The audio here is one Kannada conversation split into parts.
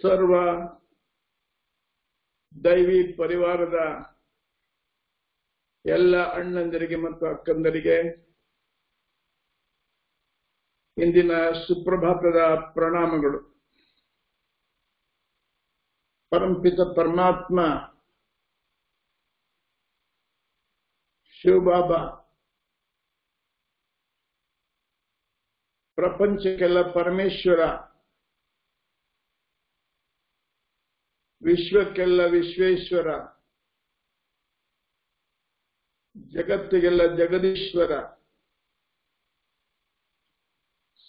ಸರ್ವ ದೈವಿ ಪರಿವಾರದ ಎಲ್ಲ ಅಣ್ಣಂದಿರಿಗೆ ಮತ್ತು ಅಕ್ಕಂದರಿಗೆ ಇಂದಿನ ಸುಪ್ರಭಾತದ ಪ್ರಣಾಮಗಳು. ಪರಮಪಿತ ಪರಮಾತ್ಮ ಶಿವಬಾಬಾ ಪ್ರಪಂಚಕ್ಕೆಲ್ಲ ಪರಮೇಶ್ವರ, ವಿಶ್ವಕ್ಕೆಲ್ಲ ವಿಶ್ವೇಶ್ವರ, ಜಗತ್ತಿಗೆಲ್ಲ ಜಗದೀಶ್ವರ,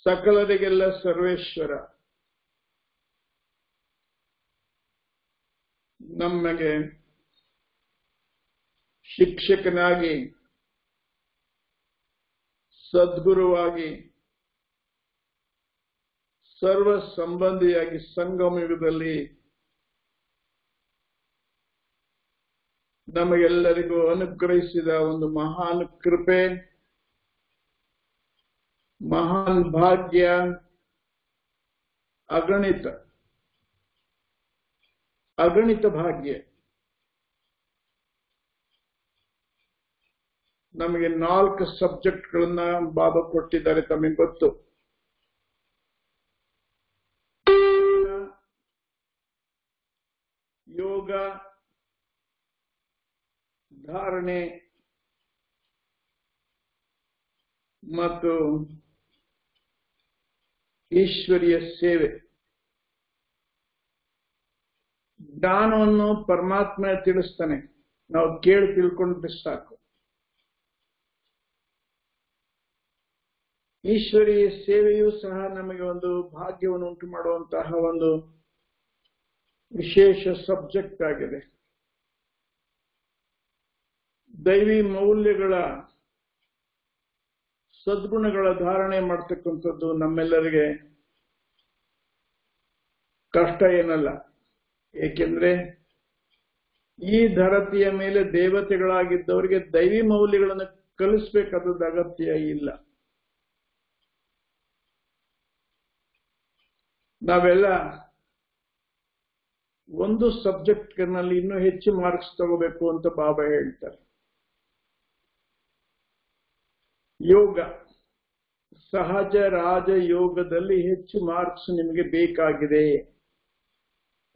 ಸಕಲರಿಗೆಲ್ಲ ಸರ್ವೇಶ್ವರ. ನಮಗೆ ಶಿಕ್ಷಕನಾಗಿ, ಸದ್ಗುರುವಾಗಿ, ಸರ್ವ ಸಂಬಂಧಿಯಾಗಿ ಸಂಗಮ ಯುಗದಲ್ಲಿ ನಮಗೆಲ್ಲರಿಗೂ ಅನುಗ್ರಹಿಸಿದ ಒಂದು ಮಹಾನ್ ಕೃಪೆ, ಮಹಾನ್ ಭಾಗ್ಯ, ಅಗಣಿತ ಭಾಗ್ಯ. ನಮಗೆ 4 ಸಬ್ಜೆಕ್ಟ್ಗಳನ್ನ ಬಾಬಾ ಕೊಟ್ಟಿದ್ದಾರೆ, ತಮಗೆ ಗೊತ್ತು. ಯೋಗ, ಧಾರಣೆ ಮತ್ತು ಈಶ್ವರಿಯ ಸೇವೆ. ಜ್ಞಾನವನ್ನು ಪರಮಾತ್ಮ ತಿಳಿಸ್ತಾನೆ, ನಾವು ಕೇಳಿ ತಿಳ್ಕೊಂಡ್ರೆ ಸಾಕು. ಈಶ್ವರಿಯ ಸೇವೆಯೂ ಸಹ ನಮಗೆ ಒಂದು ಭಾಗ್ಯವನ್ನು ಉಂಟು ಮಾಡುವಂತಹ ಒಂದು ವಿಶೇಷ ಸಬ್ಜೆಕ್ಟ್ ಆಗಿದೆ. ದೈವಿ ಮೌಲ್ಯಗಳ, ಸದ್ಗುಣಗಳ ಧಾರಣೆ ಮಾಡ್ತಕ್ಕಂಥದ್ದು ನಮ್ಮೆಲ್ಲರಿಗೆ ಕಷ್ಟ ಏನಲ್ಲ. ಏಕೆಂದ್ರೆ ಈ ಧರತಿಯ ಮೇಲೆ ದೇವತೆಗಳಾಗಿದ್ದವರಿಗೆ ದೈವಿ ಮೌಲ್ಯಗಳನ್ನು ಕಲಿಸ್ಬೇಕಾದ ಅಗತ್ಯ ಇಲ್ಲ. ನಾವೆಲ್ಲ ಒಂದು ಸಬ್ಜೆಕ್ಟ್ ನಲ್ಲಿ ಇನ್ನೂ ಹೆಚ್ಚು ಮಾರ್ಕ್ಸ್ ತಗೋಬೇಕು ಅಂತ ಬಾಬಾ ಹೇಳ್ತಾರೆ. ಯೋಗ, ಸಹಜ ರಾಜ ಯೋಗದಲ್ಲಿ ಹೆಚ್ಚು ಮಾರ್ಕ್ಸ್ ನಿಮಗೆ ಬೇಕಾಗಿದೆ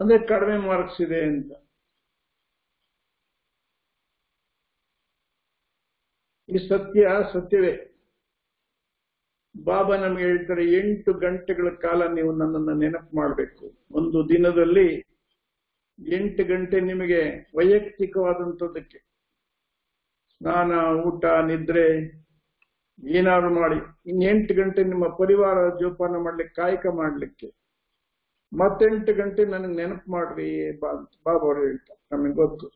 ಅಂದ್ರೆ ಕಡಿಮೆ ಮಾರ್ಕ್ಸ್ ಇದೆ ಅಂತ. ಈ ಸತ್ಯವೇ. ಬಾಬಾ ನಮ್ಗೆ ಹೇಳ್ತಾರೆ, 8 ಗಂಟೆಗಳ ಕಾಲ ನೀವು ನನ್ನನ್ನು ನೆನಪು ಮಾಡಬೇಕು. ಒಂದು ದಿನದಲ್ಲಿ 8 ಗಂಟೆ ನಿಮಗೆ ವೈಯಕ್ತಿಕವಾದಂಥದ್ದಕ್ಕೆ ಸ್ನಾನ, ಊಟ, ನಿದ್ರೆ ಏನಾದ್ರು ಮಾಡಿ, 8 ಗಂಟೆ ನಿಮ್ಮ ಪರಿವಾರ ಜೋಪಾನ ಮಾಡ್ಲಿಕ್ಕೆ, ಕಾಯಕ ಮಾಡ್ಲಿಕ್ಕೆ, ಮತ್ತೆ 8 ಗಂಟೆ ನನಗೆ ನೆನಪು ಮಾಡ್ರಿ ಬಾಬಾ ಅವರು ಹೇಳ್ತಾರೆ. ನಮಗೆ ಗೊತ್ತು.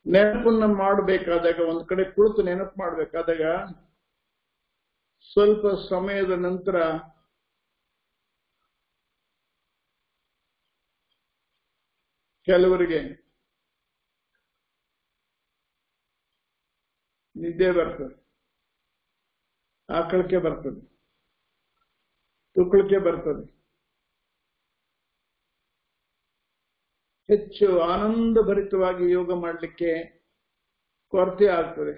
ನೆನಪನ್ನ ಮಾಡಬೇಕಾದಾಗ, ಒಂದ್ ಕಡೆ ಕುಳಿತು ನೆನಪು ಮಾಡಬೇಕಾದಾಗ ಸ್ವಲ್ಪ ಸಮಯದ ನಂತರ ಕೆಲವರಿಗೆ ನಿದ್ದೆ ಬರ್ತದೆ, ಆಕಳಿಕೆ ಬರ್ತದೆ, ತುಕ್ಕಳಿಕೆ ಬರ್ತದೆ, ಹೆಚ್ಚು ಆನಂದಭರಿತವಾಗಿ ಯೋಗ ಮಾಡಲಿಕ್ಕೆ ಕೊರತೆ ಆಗ್ತದೆ.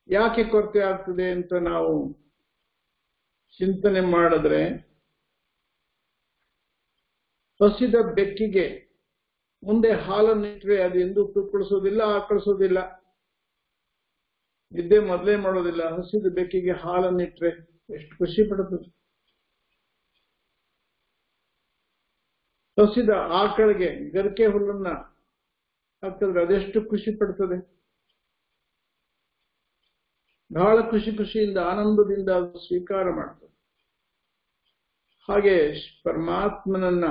ಯಾಕೆ ಕೊರತೆ ಆಗ್ತದೆ ಅಂತ ನಾವು ಚಿಂತನೆ ಮಾಡಿದ್ರೆ, ಹಸಿದ ಬೆಕ್ಕಿಗೆ ಮುಂದೆ ಹಾಲನ್ನಿಟ್ರೆ ಅದು ಎಂದೂ ತುಕ್ಕಳಿಸೋದಿಲ್ಲ, ಆಕಳಿಸೋದಿಲ್ಲ, ನಿದ್ದೆ ಮೊದಲೇ ಮಾಡೋದಿಲ್ಲ. ಹಸಿದ ಬೆಕ್ಕಿಗೆ ಹಾಲನ್ನಿಟ್ರೆ ಎಷ್ಟು ಖುಷಿ ಪಡುತ್ತದೆ. ಹಸಿದ ಆಕಳಿಗೆ ಗರಿಕೆ ಹುಲ್ಲನ್ನ ಹಾಕಿದ್ರೆ ಅದೆಷ್ಟು ಖುಷಿ ಪಡ್ತದೆ. ಬಹಳ ಖುಷಿಯಿಂದ ಆನಂದದಿಂದ ಅದು ಸ್ವೀಕಾರ ಮಾಡ್ತದೆ. ಹಾಗೆ ಪರಮಾತ್ಮನನ್ನ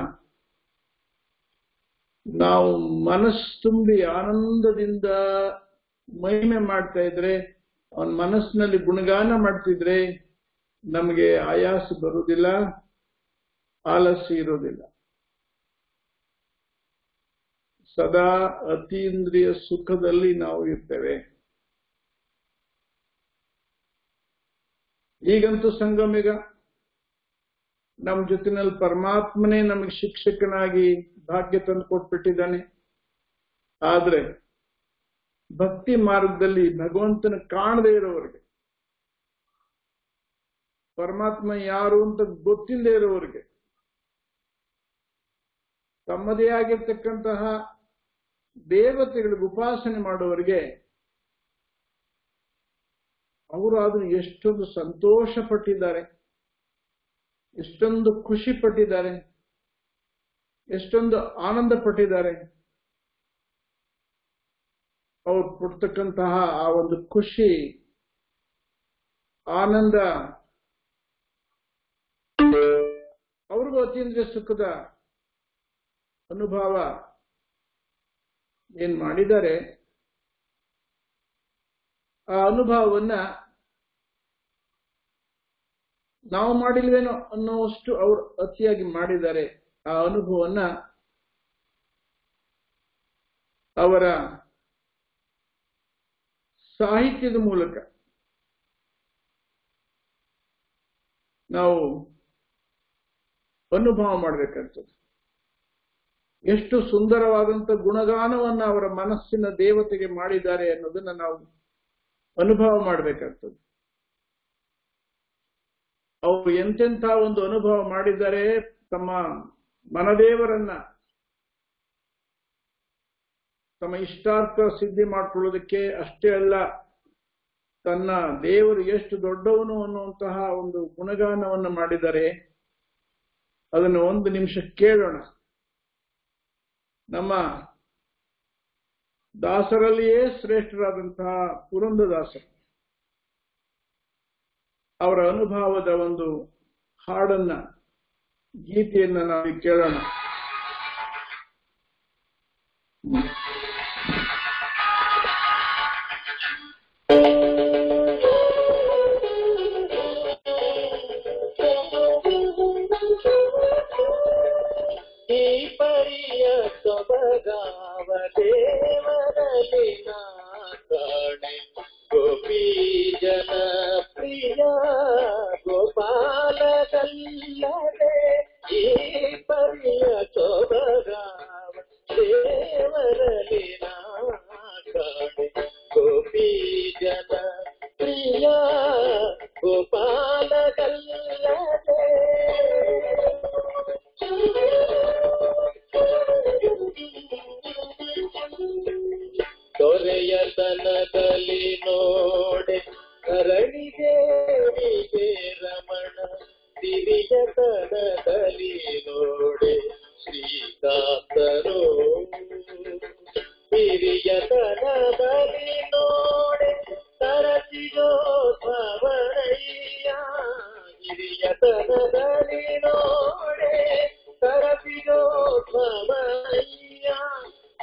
ನಾವು ಮನಸ್ಸು ತುಂಬಿ ಆನಂದದಿಂದ ಮಹಿಮೆ ಮಾಡ್ತಾ ಇದ್ರೆ, ಅವನ ಮನಸ್ಸಿನಲ್ಲಿ ಗುಣಗಾನ ಮಾಡ್ತಿದ್ರೆ ನಮಗೆ ಆಯಾಸ ಬರುವುದಿಲ್ಲ, ಆಲಸ್ಯ ಇರೋದಿಲ್ಲ. ಸದಾ ಅತೀಂದ್ರಿಯ ಸುಖದಲ್ಲಿ ನಾವು ಇರ್ತೇವೆ. ಈಗಂತೂ ಸಂಗಮಿಗ ನಮ್ಮ ಜೊತೆನಲ್ಲಿ ಪರಮಾತ್ಮನೇ ನಮಗೆ ಶಿಕ್ಷಕನಾಗಿ ಭಾಗ್ಯ ತಂದು ಕೊಟ್ಬಿಟ್ಟಿದ್ದಾನೆ. ಆದ್ರೆ ಭಕ್ತಿ ಮಾರ್ಗದಲ್ಲಿ ಭಗವಂತನ ಕಾಣದೇ ಇರೋರಿಗೆ, ಪರಮಾತ್ಮ ಯಾರು ಅಂತ ಗೊತ್ತಿಲ್ಲದೆ ಇರೋರಿಗೆ, ತಮ್ಮದೇ ಆಗಿರ್ತಕ್ಕಂತಹ ದೇವತೆಗಳಿಗೆ ಉಪಾಸನೆ ಮಾಡುವವರಿಗೆ ಅವರು ಅದನ್ನು ಎಷ್ಟೊಂದು ಸಂತೋಷ ಪಟ್ಟಿದ್ದಾರೆ, ಎಷ್ಟೊಂದು ಖುಷಿ ಪಟ್ಟಿದ್ದಾರೆ, ಎಷ್ಟೊಂದು ಆನಂದ ಪಟ್ಟಿದ್ದಾರೆ. ಅವ್ರು ಪಡ್ತಕ್ಕಂತಹ ಆ ಒಂದು ಖುಷಿ, ಆನಂದ ಅವ್ರಿಗೂ ಅತೀಂದ್ರಿಯ ಸುಖದ ಅನುಭವ ಏನ್ ಮಾಡಿದ್ದಾರೆ, ಆ ಅನುಭವವನ್ನ ನಾವು ಮಾಡಿಲ್ವೇನೋ ಅನ್ನೋಷ್ಟು ಅವರು ಅತಿಯಾಗಿ ಮಾಡಿದ್ದಾರೆ. ಆ ಅನುಭವವನ್ನ ಅವರ ಸಾಹಿತ್ಯದ ಮೂಲಕ ನಾವು ಅನುಭವ ಮಾಡಬೇಕಾಗ್ತದೆ. ಎಷ್ಟು ಸುಂದರವಾದಂತ ಗುಣಗಾನವನ್ನ ಅವರ ಮನಸ್ಸಿನ ದೇವತೆಗೆ ಮಾಡಿದ್ದಾರೆ ಅನ್ನೋದನ್ನ ನಾವು ಅನುಭವ ಮಾಡಬೇಕಾಗ್ತದೆ. ಅವರು ಎಂತೆಂಥ ಒಂದು ಅನುಭವ ಮಾಡಿದ್ದಾರೆ, ತಮ್ಮ ಮನದೇವರನ್ನ ತಮ್ಮ ಇಷ್ಟಾರ್ಥ ಸಿದ್ಧಿ ಮಾಡ್ಕೊಳ್ಳೋದಕ್ಕೆ. ಅಷ್ಟೇ ಅಲ್ಲ, ತನ್ನ ದೇವರು ಎಷ್ಟು ದೊಡ್ಡವನು ಅನ್ನುವಂತಹ ಒಂದು ಗುಣಗಾನವನ್ನು ಮಾಡಿದ್ದಾರೆ. ಅದನ್ನು ಒಂದು ನಿಮಿಷ ಕೇಳೋಣ. ನಮ್ಮ ದಾಸರಲ್ಲಿಯೇ ಶ್ರೇಷ್ಠರಾದಂತಹ ಪುರಂದರದಾಸರು ಅವರ ಅನುಭವದ ಒಂದು ಹಾಡನ್ನ, ಗೀತೆಯನ್ನ ನಾವು ಕೇಳೋಣ. ಈ ಪರಿಯ ಸೊಬಗಾವ ದೇವರಲ್ಲಿ ನಾ ಕಾಣೆ, ಗೋಪಿ ಜನ ಪ್ರಿಯ ಗೋಪಾಲದಲ್ಲದೆ. ಈ ಪರಿಯ ಸೊಬಗಾವ ದೇವರಲ್ಲಿ ನಾ ಕಾಣೆ, ಗೋಪಿ ಜನ ಪ್ರಿಯ ಗೋಪಾಲದಲ್ಲದೆ. ದೊರೆಯತನದಲ್ಲಿ ನೋಡೆ ಕರಣಿದೇವಿಗೆ ರಮಣ, ಸಿರಿಯತನದಲ್ಲಿ ನೋಡೆ ಶ್ರೀಕಾಂತರು. ಹಿರಿಯತನದಲ್ಲಿ ನೋಡೆ ತರಸಿರೋ ಶ್ರವಣಯ್ಯ, ಹಿರಿಯತನದಲ್ಲಿ ನೋಡೆ ತರಸಿರೋ ಶ್ರವಣಯ್ಯ.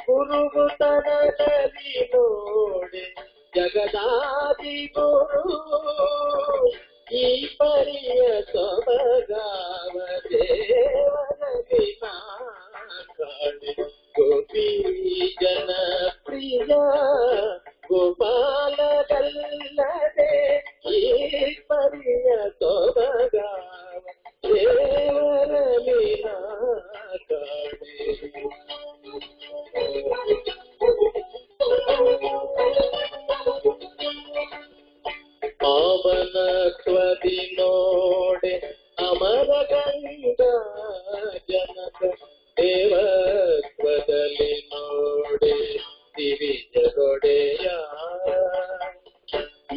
ಗುರುಗುತನದಲ್ಲಿ ನೋಡೆ ಜಗದಾದಿ ಗುರು. ಈ ಪರಿಯ ಸೊಬಗಾವ ದೇವರಲ್ಲಿ ನಾ ಕಾಣೆ, ಗೋಪಿ ಜನ ಪ್ರಿಯ ಗೋಪಾಲದಲ್ಲದೆ. ಈ ಪರಿಯ ಸೊಬಗಾವ ದೇವರಲ್ಲಿ ನಾ ಕಾಣೆ. ಪಾವನ ಸ್ವದಿ ನೋಡೆ ಅಮರ ಗಂಗಾ ಜನಕ, ದೇವತ್ವದಲ್ಲಿ ನೋಡೆ ಸಿರಿಜಗೊಡೆಯ.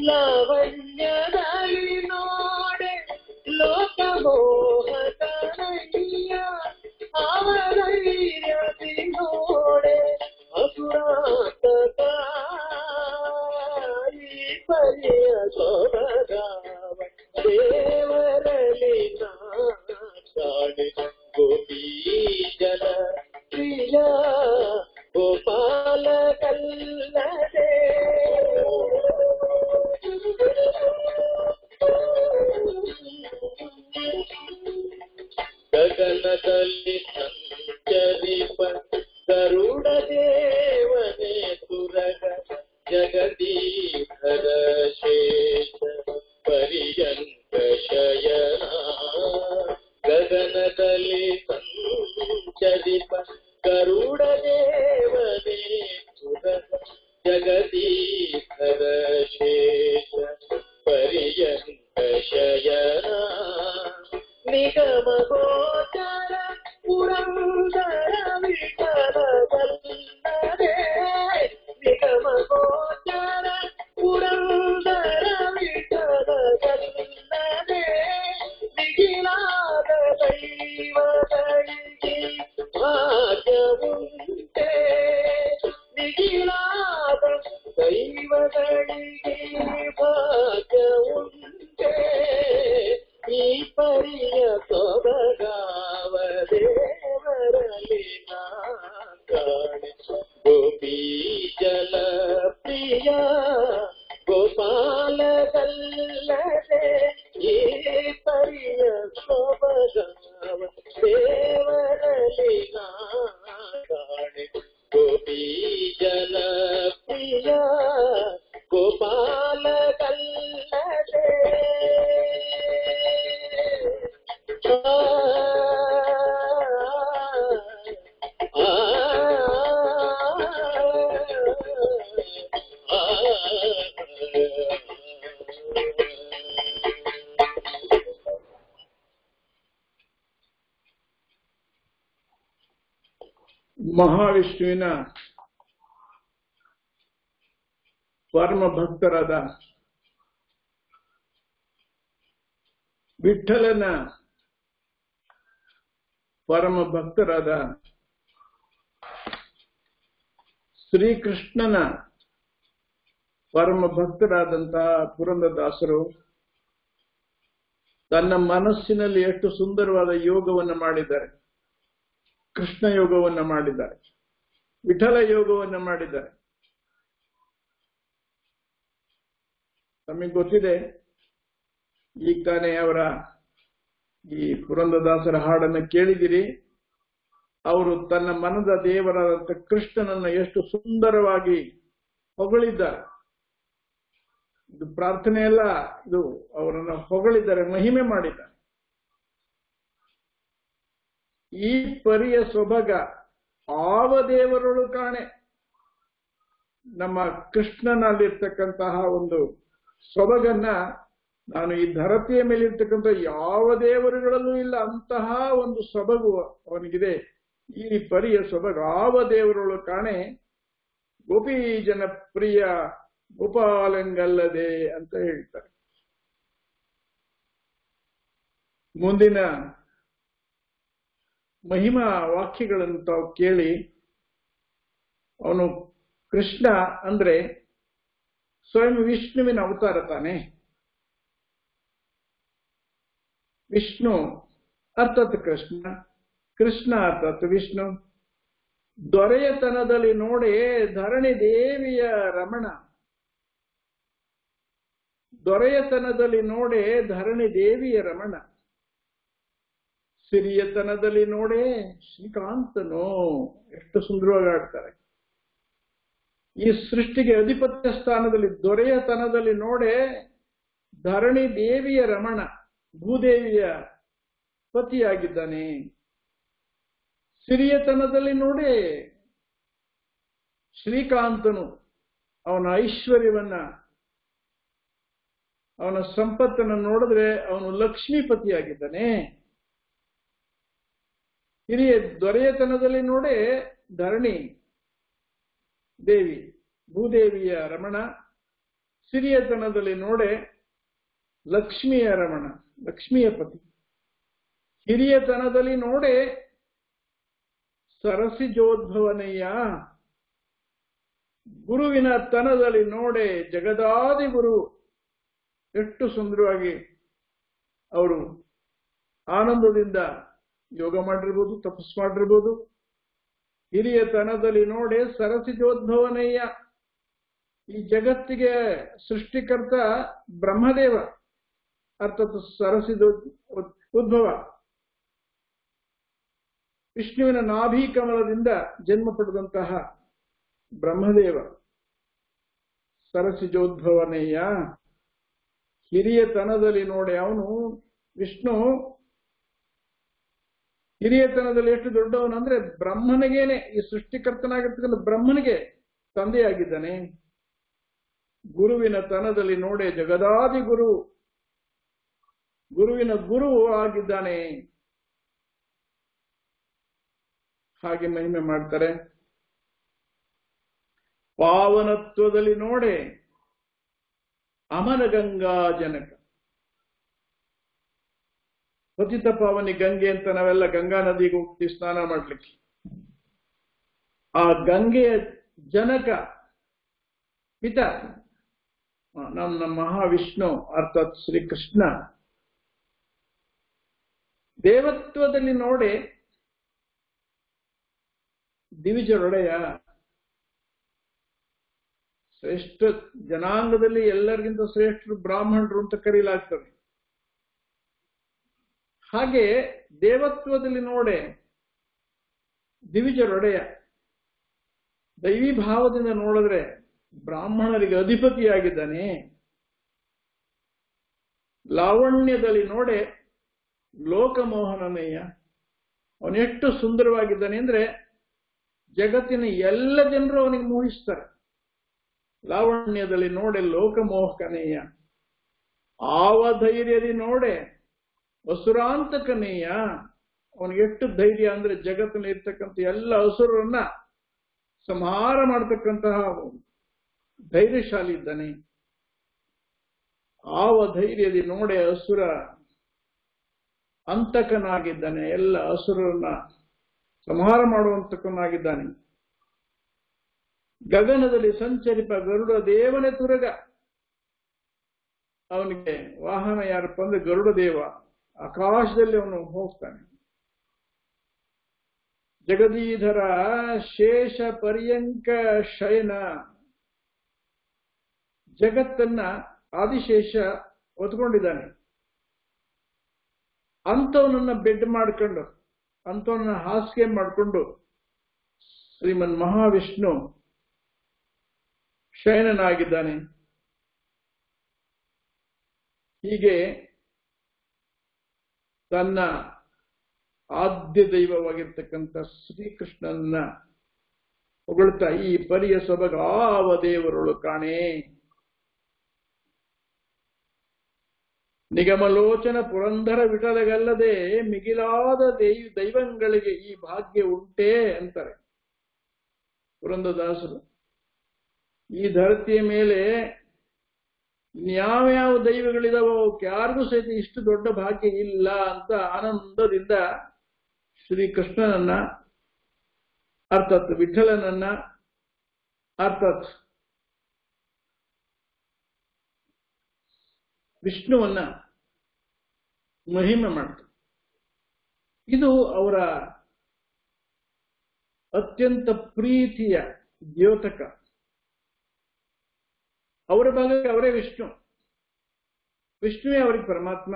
ಲಾವಣ್ಯದಲ್ಲಿ ನೋಡೆ ಲೋಕಮೋಹಕನಯ್ಯ, ಅವರೈರ್ಯದಿ ನೋಡೆ ಅಸುರಾಂತಕ. ಈ ಪರಿಯ ಸೊಬಗಾವ ದೇವರಲ್ಲಿ ನಾ ಕಾಣೆ, ಗೋಪಿ ಜನ ಪ್ರಿಯ ಗೋಪಾಲದಲ್ಲದೆ. ಗಗನದಲ್ಲಿ ಸಂಚರಿಪ ಗರುಡ ದೇವನೇ ಸುರಗ, ಜಗದೀಧರ ಶೇಷ ಪರ್ಯಂತ ಶಯನ. ನಿಗಮ ಗೋಚರ ಪುರಂದರ ವಿಠಲವಲ್ಲದೆ ನಿಗಮ ಗೋಚರ ಪುರಂದರ ವಿಠಲವಲ್ಲದೆ ನಿಗಿಲಾದ ದೈವಗಳಿಗೆ ಭಾಗ್ಯವುಂಟೆ ನಿಗಿಲಾದ ದೈವಗಳಿಗೆ ಭಾಗ್ಯವುಂಟೆ ಈ ಪರಿಯ ಸೊಬಗಾವ ದೇವರಲ್ಲಿ ನಾ ಕಾಣೆ ಗೋಪಿ ಜಲ ಪ್ರಿಯ ಗೋಪಾಲದಲ್ಲದೆ ಈ ಪರಿಯ ಸೊಬಗಾವ ದೇವರಲ್ಲಿ ನಾ ಕಾಣೆ ಗೋಪಿ ಜಲ ಪ್ರಿಯ ಗೋಪಾಲದಲ್ಲದೆ ಮಹಾವಿಷ್ಣುವಿನ ಪರಮ ಭಕ್ತರಾದ ವಿಠಲನ ಪರಮ ಭಕ್ತರಾದ ಶ್ರೀಕೃಷ್ಣನ ಪರಮ ಭಕ್ತರಾದಂತಹ ಪುರಂದರದಾಸರು ತನ್ನ ಮನಸ್ಸಿನಲ್ಲಿ ಎಷ್ಟು ಸುಂದರವಾದ ಯೋಗವನ್ನು ಮಾಡಿದ್ದಾರೆ. ಕೃಷ್ಣ ಯೋಗವನ್ನು ಮಾಡಿದ್ದಾರೆ, ವಿಠಲ ಯೋಗವನ್ನು ಮಾಡಿದ್ದಾರೆ. ನಮಗೆ ಗೊತ್ತಿದೆ, ಈಗ ತಾನೇ ಅವರ ಈ ಪುರಂದರದಾಸರ ಹಾಡನ್ನು ಕೇಳಿದಿರಿ. ಅವರು ತನ್ನ ಮನದ ದೇವರಾದಂಥ ಕೃಷ್ಣನನ್ನು ಎಷ್ಟು ಸುಂದರವಾಗಿ ಹೊಗಳಿದ್ದಾರೆ. ಇದು ಪ್ರಾರ್ಥನೆ ಅಲ್ಲ, ಇದು ಅವರನ್ನು ಹೊಗಳಿದ್ದಾರೆ, ಮಹಿಮೆ ಮಾಡಿದ್ದಾರೆ. ಈ ಪರಿಯ ಸೊಬಗ ಆವ ದೇವರಳು ಕಾಣೆ. ನಮ್ಮ ಕೃಷ್ಣನಲ್ಲಿರ್ತಕ್ಕಂತಹ ಒಂದು ಸೊಬಗನ್ನ ನಾನು ಈ ಧರತಿಯ ಮೇಲೆ ಇರ್ತಕ್ಕಂಥ ಯಾವ ದೇವರುಗಳಲ್ಲೂ ಇಲ್ಲ, ಅಂತಹ ಒಂದು ಸೊಬಗು ಅವನಿಗಿದೆ. ಈ ಪರಿಯ ಸೊಬಗು ಆವ ದೇವರಳು ಕಾಣೆ, ಗೋಪಿ ಜನಪ್ರಿಯ ಗೋಪಾಲಂಗಲ್ಲದೆ ಅಂತ ಹೇಳ್ತಾರೆ. ಮುಂದಿನ ಮಹಿಮಾ ವಾಕ್ಯಗಳನ್ನು ತಾವು ಕೇಳಿ. ಅವನು ಕೃಷ್ಣ ಅಂದ್ರೆ ಸ್ವಯಂ ವಿಷ್ಣುವಿನ ಅವತಾರ ತಾನೆ. ವಿಷ್ಣು ಅರ್ಥಾತ್ ಕೃಷ್ಣ, ಕೃಷ್ಣ ಅರ್ಥಾತ್ ವಿಷ್ಣು. ದೊರೆಯತನದಲ್ಲಿ ನೋಡೆ ಧರಣಿ ದೇವಿಯ ರಮಣ, ದೊರೆಯತನದಲ್ಲಿ ನೋಡೆ ಧರಣಿ ದೇವಿಯ ರಮಣ. ಸಿರಿಯತನದಲ್ಲಿ ನೋಡೆ ಶ್ರೀಕಾಂತನು. ಎಷ್ಟು ಸುಂದರವಾಗಿ ಆಡ್ತಾರೆ. ಈ ಸೃಷ್ಟಿಗೆ ಅಧಿಪತ್ಯ ಸ್ಥಾನದಲ್ಲಿ ದೊರೆಯತನದಲ್ಲಿ ನೋಡೆ ಧರಣಿ ದೇವಿಯ ರಮಣ, ಭೂದೇವಿಯ ಪತಿಯಾಗಿದ್ದಾನೆ. ಸಿರಿಯತನದಲ್ಲಿ ನೋಡೆ ಶ್ರೀಕಾಂತನು, ಅವನ ಐಶ್ವರ್ಯವನ್ನ, ಅವನ ಸಂಪತ್ತನ್ನು ನೋಡಿದ್ರೆ ಅವನು ಲಕ್ಷ್ಮೀಪತಿಯಾಗಿದ್ದಾನೆ. ಹಿರಿಯ ದೊರೆಯತನದಲ್ಲಿ ನೋಡೆ ಧರಣಿ ದೇವಿ, ಭೂದೇವಿಯ ರಮಣ. ಸಿರಿಯತನದಲ್ಲಿ ನೋಡೆ ಲಕ್ಷ್ಮಿಯ ರಮಣ, ಲಕ್ಷ್ಮಿಯ ಪತಿ. ಹಿರಿಯತನದಲ್ಲಿ ನೋಡೆ ಸರಸಿಜೋದ್ಭವನಯ್ಯ. ಗುರುವಿನ ತನದಲ್ಲಿ ನೋಡೆ ಜಗದಾದಿ ಗುರು. ಎಷ್ಟು ಸುಂದರವಾಗಿ ಅವರು ಆನಂದದಿಂದ ಯೋಗ ಮಾಡಿರ್ಬೋದು, ತಪಸ್ಸು ಮಾಡಿರ್ಬೋದು. ಹಿರಿಯತನದಲ್ಲಿ ನೋಡೆ ಸರಸಿಜೋದ್ಭವನಯ್ಯ. ಈ ಜಗತ್ತಿಗೆ ಸೃಷ್ಟಿಕರ್ತ ಬ್ರಹ್ಮದೇವ, ಅರ್ಥಾತ್ ಸರಸಿದ ಉದ್ಭವ. ವಿಷ್ಣುವಿನ ನಾಭಿ ಕಮಲದಿಂದ ಜನ್ಮ ಪಡೆದಂತಹ ಬ್ರಹ್ಮದೇವ ಸರಸಿಜೋದ್ಭವನಯ್ಯ. ಹಿರಿಯತನದಲ್ಲಿ ನೋಡಿ ಅವನು ವಿಷ್ಣು ಹಿರಿಯತನದಲ್ಲಿ ಎಷ್ಟು ದೊಡ್ಡವನಂದ್ರೆ ಬ್ರಹ್ಮನಿಗೇನೆ, ಈ ಸೃಷ್ಟಿಕರ್ತನಾಗಿರ್ತಕ್ಕಂಥ ಬ್ರಹ್ಮನಿಗೆ ತಂದೆಯಾಗಿದ್ದಾನೆ. ಗುರುವಿನ ತನದಲ್ಲಿ ನೋಡೆ ಜಗದಾದಿ ಗುರು. ಗುರುವಿನ ಗುರು ಆಗಿದ್ದಾನೆ. ಹಾಗೆ ಮಹಿಮೆ ಮಾಡ್ತಾರೆ. ಪಾವನತ್ವದಲ್ಲಿ ನೋಡೆ ಅಮನ ಗಂಗಾ ಜನಕ. ಪತಿತ ಪಾವನಿ ಗಂಗೆ ಅಂತ ನಾವೆಲ್ಲ ಗಂಗಾ ನದಿಗೆ ಹೋಗ್ತೀವಿ ಸ್ನಾನ ಮಾಡ್ಲಿಕ್ಕೆ. ಆ ಗಂಗೆಯ ಜನಕ ಪಿತ ನಮ್ಮ ಮಹಾವಿಷ್ಣು ಅರ್ಥಾತ್ ಶ್ರೀಕೃಷ್ಣ. ದೇವತ್ವದಲ್ಲಿ ನೋಡೆ ದಿವಿಜರೊಡೆಯ. ಶ್ರೇಷ್ಠ ಜನಾಂಗದಲ್ಲಿ ಎಲ್ಲರಿಗಿಂತ ಶ್ರೇಷ್ಠರು ಬ್ರಾಹ್ಮಣರು ಅಂತ ಕರೀಲಾಗ್ತದೆ. ಹಾಗೆ ದೇವತ್ವದಲ್ಲಿ ನೋಡೆ ದಿವಿಜರೊಡೆಯ. ದೈವಿ ಭಾವದಿಂದ ನೋಡಿದ್ರೆ ಬ್ರಾಹ್ಮಣರಿಗೆ ಅಧಿಪತಿಯಾಗಿದ್ದಾನೆ. ಲಾವಣ್ಯದಲ್ಲಿ ನೋಡೆ ಲೋಕಮೋಹನನಯ್ಯ. ಅವನೆಷ್ಟು ಸುಂದರವಾಗಿದ್ದಾನೆ ಅಂದ್ರೆ ಜಗತ್ತಿನ ಎಲ್ಲ ಜನರು ಅವನಿಗೆ ಮೋಹಿಸ್ತಾರೆ. ಲಾವಣ್ಯದಲ್ಲಿ ನೋಡೆ ಲೋಕಮೋಹಕನೇಯ. ಆವ ಧೈರ್ಯದಿ ನೋಡೆ ಅಸುರಾಂತಕನೇಯ. ಅವನಿಗೆ ಎಷ್ಟು ಧೈರ್ಯ ಅಂದ್ರೆ ಜಗತ್ತಿನ ಇರ್ತಕ್ಕಂಥ ಎಲ್ಲ ಅಸುರರನ್ನ ಸಂಹಾರ ಮಾಡತಕ್ಕಂತಹ ಧೈರ್ಯಶಾಲಿ ಇದ್ದಾನೆ. ಆವ ಧೈರ್ಯದಿ ನೋಡೆ ಅಸುರ ಅಂತಕನಾಗಿದ್ದಾನೆ. ಎಲ್ಲ ಅಸುರರನ್ನ ಸಂಹಾರ ಮಾಡುವಂತಕನಾಗಿದ್ದಾನೆ. ಗಗನದಲ್ಲಿ ಸಂಚರಿಪ ಗರುಡ ದೇವನೇ ತುರಗ. ಅವನಿಗೆ ವಾಹನ ಯಾರಪ್ಪ ಅಂದ್ರೆ ಗರುಡ ದೇವ. ಆಕಾಶದಲ್ಲಿ ಅವನು ಹೋಗ್ತಾನೆ. ಜಗದೀಧರ ಶೇಷ ಪರ್ಯಂಕ ಶಯನ. ಜಗತ್ತನ್ನ ಆದಿಶೇಷ ಹೊತ್ಕೊಂಡಿದ್ದಾನೆ. ಅಂಥವನನ್ನ ಬೆಡ್ ಮಾಡ್ಕೊಂಡು, ಅಂಥವನ್ನ ಹಾಸಿಗೆ ಮಾಡಿಕೊಂಡು ಶ್ರೀಮನ್ ಮಹಾವಿಷ್ಣು ಶಯನನಾಗಿದ್ದಾನೆ. ಹೀಗೆ ತನ್ನ ಆದ್ಯ ದೈವವಾಗಿರ್ತಕ್ಕಂಥ ಶ್ರೀಕೃಷ್ಣನನ್ನ ಹೊಗಳ್ತಾ ಈ ಪರಿಯ ಸೊಬಗಾವ ದೇವರೊಳು ಕಾಣೆ. ನಿಗಮಲೋಚನ ಪುರಂದರ ವಿಠಲಗಲ್ಲದೆ ಮಿಗಿಲಾದ ದೈವಂಗಳಿಗೆ ಈ ಭಾಗ್ಯ ಉಂಟೆ ಅಂತಾರೆ ಪುರಂದರದಾಸರು. ಈ ಧರತಿಯ ಮೇಲೆ ಇನ್ಯಾವ್ಯಾವ ದೈವಗಳಿದಾವೋ ಅವಕ್ಕೆ ಯಾರಿಗೂ ಸಹಿತ ಇಷ್ಟು ದೊಡ್ಡ ಭಾಗ್ಯ ಇಲ್ಲ ಅಂತ ಆನಂದದಿಂದ ಶ್ರೀಕೃಷ್ಣನನ್ನ ಅರ್ಥಾತ್ ವಿಠಲನನ್ನ ಅರ್ಥಾತ್ ವಿಷ್ಣುವನ್ನ ಮಹಿಮೆ ಮಾಡ್ತಾರೆ. ಇದು ಅವರ ಅತ್ಯಂತ ಪ್ರೀತಿಯ ದ್ಯೋತಕ. ಅವರ ಭಾಗಕ್ಕೆ ಅವರೇ ವಿಷ್ಣು. ವಿಷ್ಣುವೇ ಅವರಿಗೆ ಪರಮಾತ್ಮ.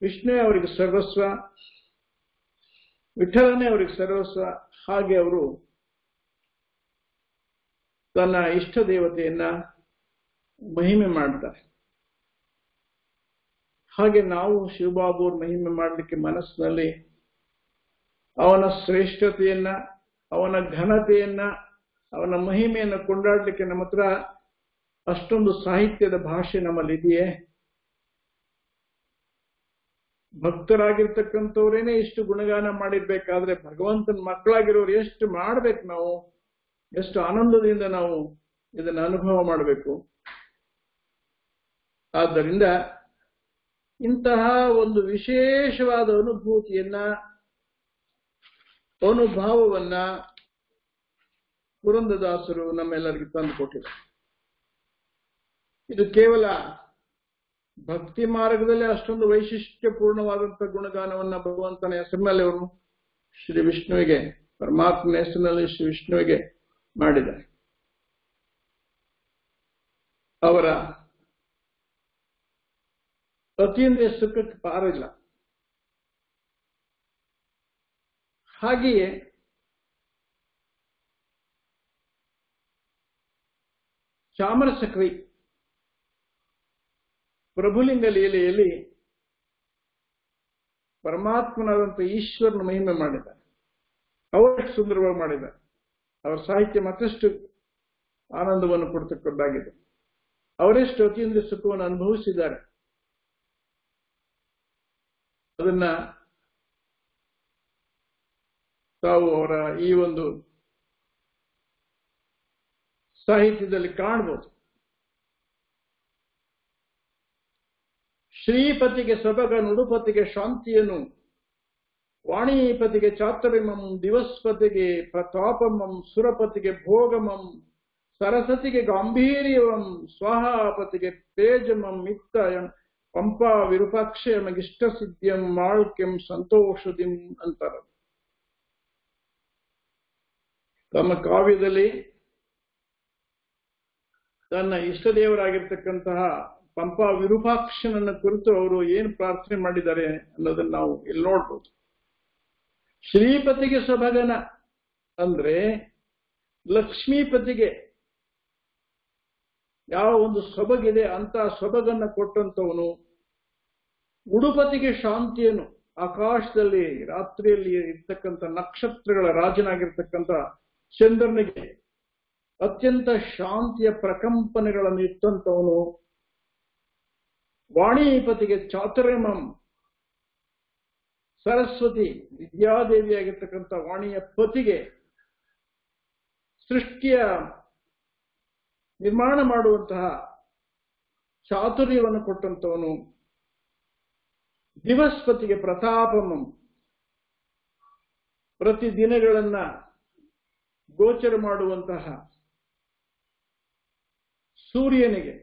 ವಿಷ್ಣುವೇ ಅವರಿಗೆ ಸರ್ವಸ್ವ. ವಿಠಲನೇ ಅವರಿಗೆ ಸರ್ವಸ್ವ. ಹಾಗೆ ಅವರು ತನ್ನ ಇಷ್ಟ ದೇವತೆಯನ್ನ ಮಹಿಮೆ ಮಾಡ್ತಾರೆ. ಹಾಗೆ ನಾವು ಶಿವಬಾಬುವ್ರ ಮಹಿಮೆ ಮಾಡಲಿಕ್ಕೆ ಮನಸ್ಸಿನಲ್ಲಿ ಅವನ ಶ್ರೇಷ್ಠತೆಯನ್ನ, ಅವನ ಘನತೆಯನ್ನ, ಅವನ ಮಹಿಮೆಯನ್ನು ಕೊಂಡಾಡಲಿಕ್ಕೆ ನಮ್ಮ ಹತ್ರ ಅಷ್ಟೊಂದು ಸಾಹಿತ್ಯದ ಭಾಷೆ ನಮ್ಮಲ್ಲಿ ಇದೆಯೇ? ಭಕ್ತರಾಗಿರ್ತಕ್ಕಂಥವ್ರೇನೆ ಇಷ್ಟು ಗುಣಗಾನ ಮಾಡಿರ್ಬೇಕಾದ್ರೆ ಭಗವಂತನ ಮಕ್ಕಳಾಗಿರೋರು ಎಷ್ಟು ಮಾಡ್ಬೇಕು, ನಾವು ಎಷ್ಟು ಆನಂದದಿಂದ ನಾವು ಇದನ್ನು ಅನುಭವ ಮಾಡಬೇಕು. ಆದ್ದರಿಂದ ಇಂತಹ ಒಂದು ವಿಶೇಷವಾದ ಅನುಭೂತಿಯನ್ನ, ಅನುಭವವನ್ನ ಪುರಂದರದಾಸರು ನಮ್ಮೆಲ್ಲರಿಗೂ ತಂದುಕೊಟ್ಟಿದ್ದಾರೆ. ಇದು ಕೇವಲ ಭಕ್ತಿ ಮಾರ್ಗದಲ್ಲಿ ಅಷ್ಟೊಂದು ವೈಶಿಷ್ಟ್ಯಪೂರ್ಣವಾದಂತಹ ಗುಣಗಾನವನ್ನ ಭಗವಂತನ ಹೆಸರಿನಲ್ಲಿ ಅವರು ಶ್ರೀ ವಿಷ್ಣುವಿಗೆ, ಪರಮಾತ್ಮನ ಹೆಸರಿನಲ್ಲಿ ಶ್ರೀ ವಿಷ್ಣುವಿಗೆ ಮಾಡಿದ್ದಾರೆ. ಅವರ ಅತೀಂದ್ರಿಯ ಸುಖಕ್ಕೆ ಪಾರಿಲ್ಲ. ಹಾಗೆಯೇ ಚಾಮರಸಕ್ರಿ ಪ್ರಭುಲಿಂಗ ಲೀಲೆಯಲ್ಲಿ ಪರಮಾತ್ಮನಾದಂಥ ಈಶ್ವರನ ಮಹಿಮೆ ಮಾಡಿದ್ದಾರೆ. ಅವರಷ್ಟು ಸುಂದರವಾಗಿ ಮಾಡಿದ್ದಾರೆ. ಅವರ ಸಾಹಿತ್ಯ ಮತ್ತಷ್ಟು ಆನಂದವನ್ನು ಕೊಡ್ತಕ್ಕದ್ದಾಗಿದೆ. ಅವರೆಷ್ಟು ಅತೀಂದ್ರಿಯ ಸುಖವನ್ನು ಅನುಭವಿಸಿದ್ದಾರೆ. ಅದನ್ನ ತಾವು ಅವರ ಈ ಒಂದು ಸಾಹಿತ್ಯದಲ್ಲಿ ಕಾಣಬಹುದು. ಶ್ರೀಪತಿಗೆ ಸೊಬಗ ನುಡುಪತಿಗೆ ಶಾಂತಿಯನು, ವಾಣೀಪತಿಗೆ ಚಾತುರ್ಯಮಂ, ದಿವಸ್ಪತಿಗೆ ಪ್ರತಾಪಮಂ, ಸುರಪತಿಗೆ ಭೋಗಮಂ, ಸರಸತಿಗೆ ಗಾಂಭೀರ್ಯವಂ, ಸ್ವಾಹಾಪತಿಗೆ ತೇಜಮಂ, ಇತ್ತ ಪಂಪಾ ವಿರೂಪಾಕ್ಷಯಮಗಿಷ್ಟ ಸಿದ್ಧಿಯಂ ಮಾಳ್ಕ್ಯಂ ಸಂತೋಷದಿಂ ಅಂತಾರ. ತಮ್ಮ ಕಾವ್ಯದಲ್ಲಿ ತನ್ನ ಇಷ್ಟದೇವರಾಗಿರ್ತಕ್ಕಂತಹ ಪಂಪಾ ವಿರೂಪಾಕ್ಷನನ್ನ ಕುರಿತು ಅವರು ಏನು ಪ್ರಾರ್ಥನೆ ಮಾಡಿದ್ದಾರೆ ಅನ್ನೋದನ್ನ ನಾವು ಇಲ್ಲಿ ನೋಡ್ಬೋದು. ಶ್ರೀಪತಿಗೆ ಸೊಬಗನ ಅಂದ್ರೆ ಲಕ್ಷ್ಮೀಪತಿಗೆ ಯಾವ ಒಂದು ಸೊಬಗಿದೆ ಅಂತ ಸೊಬಗನ್ನ ಕೊಟ್ಟಂತವನು, ಉಡುಪತಿಗೆ ಶಾಂತಿಯನ್ನು, ಆಕಾಶದಲ್ಲಿ ರಾತ್ರಿಯಲ್ಲಿ ಇರ್ತಕ್ಕಂಥ ನಕ್ಷತ್ರಗಳ ರಾಜನಾಗಿರ್ತಕ್ಕಂಥ ಚಂದ್ರನಿಗೆ ಅತ್ಯಂತ ಶಾಂತಿಯ ಪ್ರಕಂಪನೆಗಳನ್ನು ಇಟ್ಟಂತವನು, ವಾಣೀಪತಿಗೆ ಚಾತುರ್ಯಮಂ, ಸರಸ್ವತಿ ವಿದ್ಯಾದೇವಿಯಾಗಿರ್ತಕ್ಕಂಥ ವಾಣಿಯ ಪತಿಗೆ ಸೃಷ್ಟಿಯ ನಿರ್ಮಾಣ ಮಾಡುವಂತಹ ಚಾತುರ್ಯವನ್ನು ಕೊಟ್ಟಂತವನು, ದಿವಸ್ಪತಿಗೆ ಪ್ರತಾಪಮಂ, ಪ್ರತಿ ದಿನಗಳನ್ನ ಗೋಚರ ಮಾಡುವಂತಹ ಸೂರ್ಯನಿಗೆ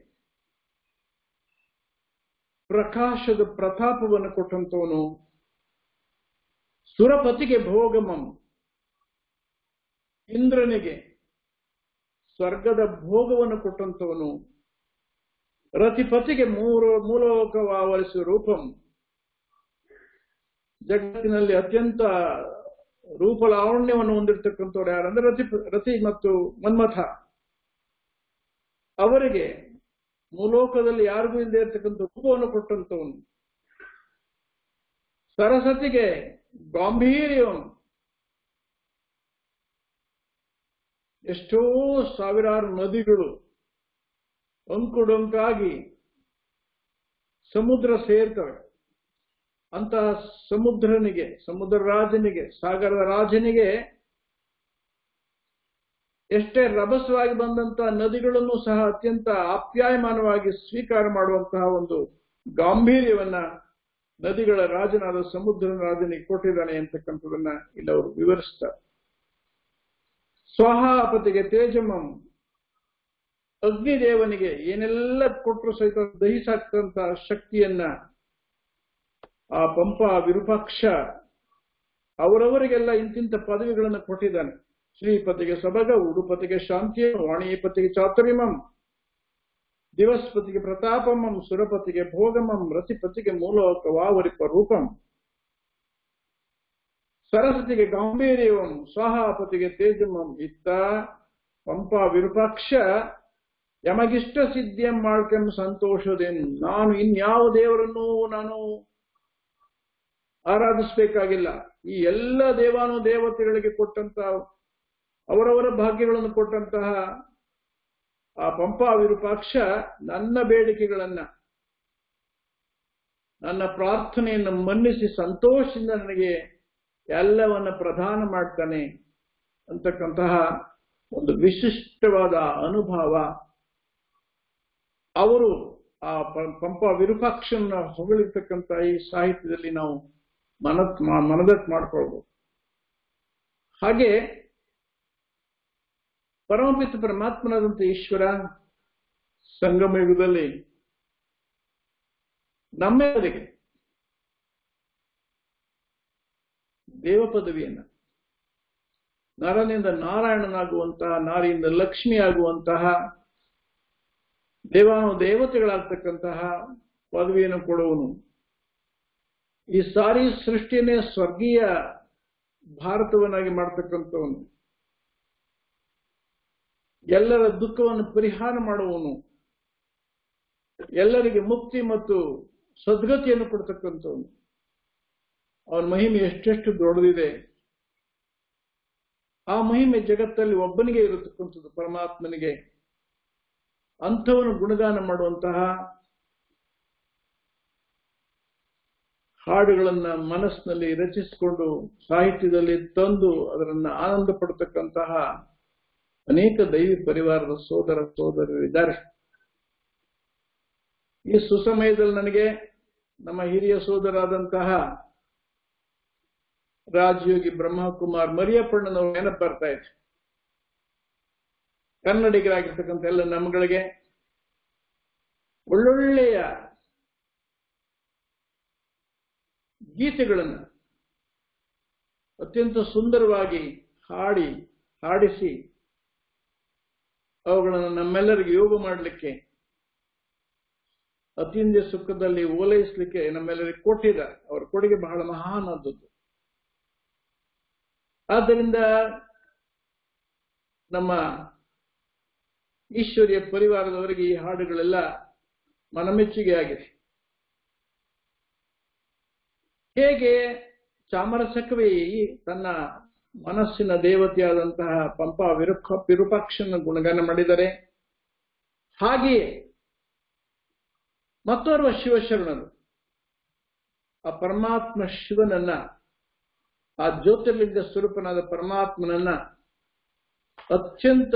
ಪ್ರಕಾಶದ ಪ್ರತಾಪವನ್ನು ಕೊಟ್ಟಂತವನು, ಸುರಪತಿಗೆ ಭೋಗಮಂ, ಇಂದ್ರನಿಗೆ ಸ್ವರ್ಗದ ಭೋಗವನ್ನು ಕೊಟ್ಟಂತವನು, ರತಿಪತಿಗೆ ಮೂಲೋಕವಾವರಿಸುವ ರೂಪಂ, ಜಗತ್ತಿನಲ್ಲಿ ಅತ್ಯಂತ ರೂಪಲಾವಣ್ಯವನ್ನು ಹೊಂದಿರತಕ್ಕಂಥವ್ರು ಯಾರಂದ್ರೆ ರತಿ ಮತ್ತು ಮನ್ಮಥ. ಅವರಿಗೆ ಮೂಲೋಕದಲ್ಲಿ ಯಾರಿಗೂ ಇಲ್ಲದೆ ಇರತಕ್ಕಂಥ ರೂಪವನ್ನು ಕೊಟ್ಟಂತವನು, ಸರಸ್ವತಿಗೆ ಗಾಂಭೀರ್ಯಂ, ಎಷ್ಟೋ ಸಾವಿರಾರು ನದಿಗಳು ಅಂಕುಡೊಂಕಾಗಿ ಸಮುದ್ರ ಸೇರ್ತವೆ. ಅಂತಹ ಸಮುದ್ರನಿಗೆ, ಸಮುದ್ರ ರಾಜನಿಗೆ, ಸಾಗರದ ರಾಜನಿಗೆ ಎಷ್ಟೇ ರಭಸವಾಗಿ ಬಂದಂತಹ ನದಿಗಳನ್ನು ಸಹ ಅತ್ಯಂತ ಆಪ್ಯಾಯಮಾನವಾಗಿ ಸ್ವೀಕಾರ ಮಾಡುವಂತಹ ಒಂದು ಗಾಂಭೀರ್ಯವನ್ನ ನದಿಗಳ ರಾಜನಾದ ಸಮುದ್ರ ರಾಜನಿಗೆ ಕೊಟ್ಟಿದ್ದಾನೆ ಅಂತಕ್ಕಂಥದನ್ನ ಇಲ್ಲಿ ಅವರು ವಿವರಿಸ್ತಾರೆ. ಸ್ವಾಹಾಪತಿಗೆ ತೇಜಮಂ, ಅಗ್ನಿದೇವನಿಗೆ ಏನೆಲ್ಲ ಕೊಟ್ಟರು ಸಹಿತ ದಹಿಸಾಕ್ತಂತ ಶಕ್ತಿಯನ್ನ ಆ ಪಂಪಾ ವಿರೂಪಾಕ್ಷ ಅವರವರಿಗೆಲ್ಲ ಇಂತಿಂತ ಪದವಿಗಳನ್ನು ಕೊಟ್ಟಿದ್ದಾನೆ. ಶ್ರೀಪತಿಗೆ ಸೊಬಗ, ಉಡುಪತಿಗೆ ಶಾಂತಿಯ, ವಾಣೀಪತಿಗೆ ಚಾತುರ್ಯಮಂ, ದಿವಸ್ಪತಿಗೆ ಪ್ರತಾಪಮಂ, ಸುರಪತಿಗೆ ಭೋಗಮಂ, ರತಿಪತಿಗೆ ಮೂಲೋಕವಾವರಿಪ ರೂಪಂ, ಸರಸ್ವತಿಗೆ ಗಾಂಭೀರ್ಯವಂ, ಸ್ವಾಹಾಪತಿಗೆ ತೇಜಮಂ, ಇತ್ತ ಪಂಪಾ ವಿರೂಪಾಕ್ಷ ಯಮಗಿಷ್ಟ ಸಿದ್ಧಿಯಂ ಮಾಳ್ಕೆಂ ಸಂತೋಷದೇನ್. ನಾನು ಇನ್ಯಾವ ದೇವರನ್ನು ನಾನು ಆರಾಧಿಸಬೇಕಾಗಿಲ್ಲ. ಈ ಎಲ್ಲ ದೇವಾನು ದೇವತೆಗಳಿಗೆ ಕೊಟ್ಟಂತಹ ಅವರವರ ಭಾಗ್ಯಗಳನ್ನು ಕೊಟ್ಟಂತಹ ಆ ಪಂಪಾ ವಿರೂಪಾಕ್ಷ ನನ್ನ ಬೇಡಿಕೆಗಳನ್ನ, ನನ್ನ ಪ್ರಾರ್ಥನೆಯನ್ನು ಮನ್ನಿಸಿ ಸಂತೋಷದಿಂದ ನನಗೆ ಎಲ್ಲವನ್ನ ಪ್ರದಾನ ಮಾಡ್ತಾನೆ ಅಂತಕ್ಕಂತಹ ಒಂದು ವಿಶಿಷ್ಟವಾದ ಅನುಭವ ಅವರು ಆ ಪಂಪಾ ವಿರೂಪಾಕ್ಷನ ಹೊಗಳಿರ್ತಕ್ಕಂಥ ಈ ಸಾಹಿತ್ಯದಲ್ಲಿ ನಾವು ಮನದಟ್ಟು ಮಾಡ್ಕೊಳ್ಬಹುದು. ಹಾಗೆ ಪರಮಪಿತ ಪರಮಾತ್ಮನಾದಂಥ ಈಶ್ವರ ಸಂಗಮ ಯುಗದಲ್ಲಿ ನಮ್ಮೆಲ್ಲರಿಗೆ ದೇವ ಪದವಿಯನ್ನ, ನರನಿಂದ ನಾರಾಯಣನಾಗುವಂತಹ, ನಾರಿಯಿಂದ ಲಕ್ಷ್ಮಿ ಆಗುವಂತಹ, ದೇವಾನು ದೇವತೆಗಳಾಗ್ತಕ್ಕಂತಹ ಪದವಿಯನ್ನು ಕೊಡುವನು. ಈ ಸಾರಿ ಸೃಷ್ಟಿಯನ್ನೇ ಸ್ವರ್ಗೀಯ ಭಾರತವನ್ನಾಗಿ ಮಾಡ್ತಕ್ಕಂಥವನು, ಎಲ್ಲರ ದುಃಖವನ್ನು ಪರಿಹಾರ ಮಾಡುವನು, ಎಲ್ಲರಿಗೆ ಮುಕ್ತಿ ಮತ್ತು ಸದ್ಗತಿಯನ್ನು ಕೊಡ್ತಕ್ಕಂಥವನು. ಅವನ ಮಹಿಮೆ ಎಷ್ಟೆಷ್ಟು ದೊಡ್ಡದಿದೆ. ಆ ಮಹಿಮೆ ಜಗತ್ತಲ್ಲಿ ಒಬ್ಬನಿಗೆ ಇರತಕ್ಕಂಥದ್ದು, ಪರಮಾತ್ಮನಿಗೆ. ಅಂಥವನು ಗುಣಗಾನ ಮಾಡುವಂತಹ ಹಾಡುಗಳನ್ನ ಮನಸ್ಸಿನಲ್ಲಿ ರಚಿಸಿಕೊಂಡು ಸಾಹಿತ್ಯದಲ್ಲಿ ತಂದು ಅದರನ್ನ ಆನಂದ ಪಡ್ತಕ್ಕಂತಹ ಅನೇಕ ದೈವಿ ಪರಿವಾರದ ಸೋದರ ಸೋದರರಿದ್ದಾರೆ. ಈ ಸುಸಮಯದಲ್ಲಿ ನನಗೆ ನಮ್ಮ ಹಿರಿಯ ಸೋದರಾದಂತಹ ರಾಜಯೋಗಿ ಬ್ರಹ್ಮಕುಮಾರ್ ಮರಿಯಪ್ಪಣ್ಣನವರು ನೆನಪು ಬರ್ತಾ ಇದೆ. ಕನ್ನಡಿಗರಾಗಿರ್ತಕ್ಕಂಥ ಎಲ್ಲ ನಮ್ಮಗಳಿಗೆ ಒಳ್ಳೊಳ್ಳೆಯ ಗೀತೆಗಳನ್ನು ಅತ್ಯಂತ ಸುಂದರವಾಗಿ ಹಾಡಿಸಿ ಅವುಗಳನ್ನು ನಮ್ಮೆಲ್ಲರಿಗೆ ಯೋಗ ಮಾಡಲಿಕ್ಕೆ ಅತಿಂದ್ಯ ಸುಖದಲ್ಲಿ ಓಲೈಸಲಿಕ್ಕೆ ನಮ್ಮೆಲ್ಲರಿಗೆ ಕೊಟ್ಟಿದ್ದಾರೆ. ಅವರ ಕೊಡುಗೆ ಬಹಳ ಮಹಾನಾದದ್ದು. ಆದ್ದರಿಂದ ನಮ್ಮ ಈಶ್ವರಿಯ ಪರಿವಾರದವರಿಗೆ ಈ ಹಾಡುಗಳೆಲ್ಲ ಮನಮೆಚ್ಚುಗೆಯಾಗಿದೆ. ಹೇಗೆ ಚಾಮರಸಕವಿ ತನ್ನ ಮನಸ್ಸಿನ ದೇವತೆಯಾದಂತಹ ಪಂಪಾ ವಿರೂಪಾಕ್ಷನ ಗುಣಗಾನ ಮಾಡಿದರೆ, ಹಾಗೆಯೇ ಮತ್ತೋರ್ವ ಶಿವಶರಣರು ಆ ಪರಮಾತ್ಮ ಶಿವನನ್ನ, ಆ ಜ್ಯೋತಿರ್ಲಿಂಗ ಸ್ವರೂಪನಾದ ಪರಮಾತ್ಮನನ್ನ ಅತ್ಯಂತ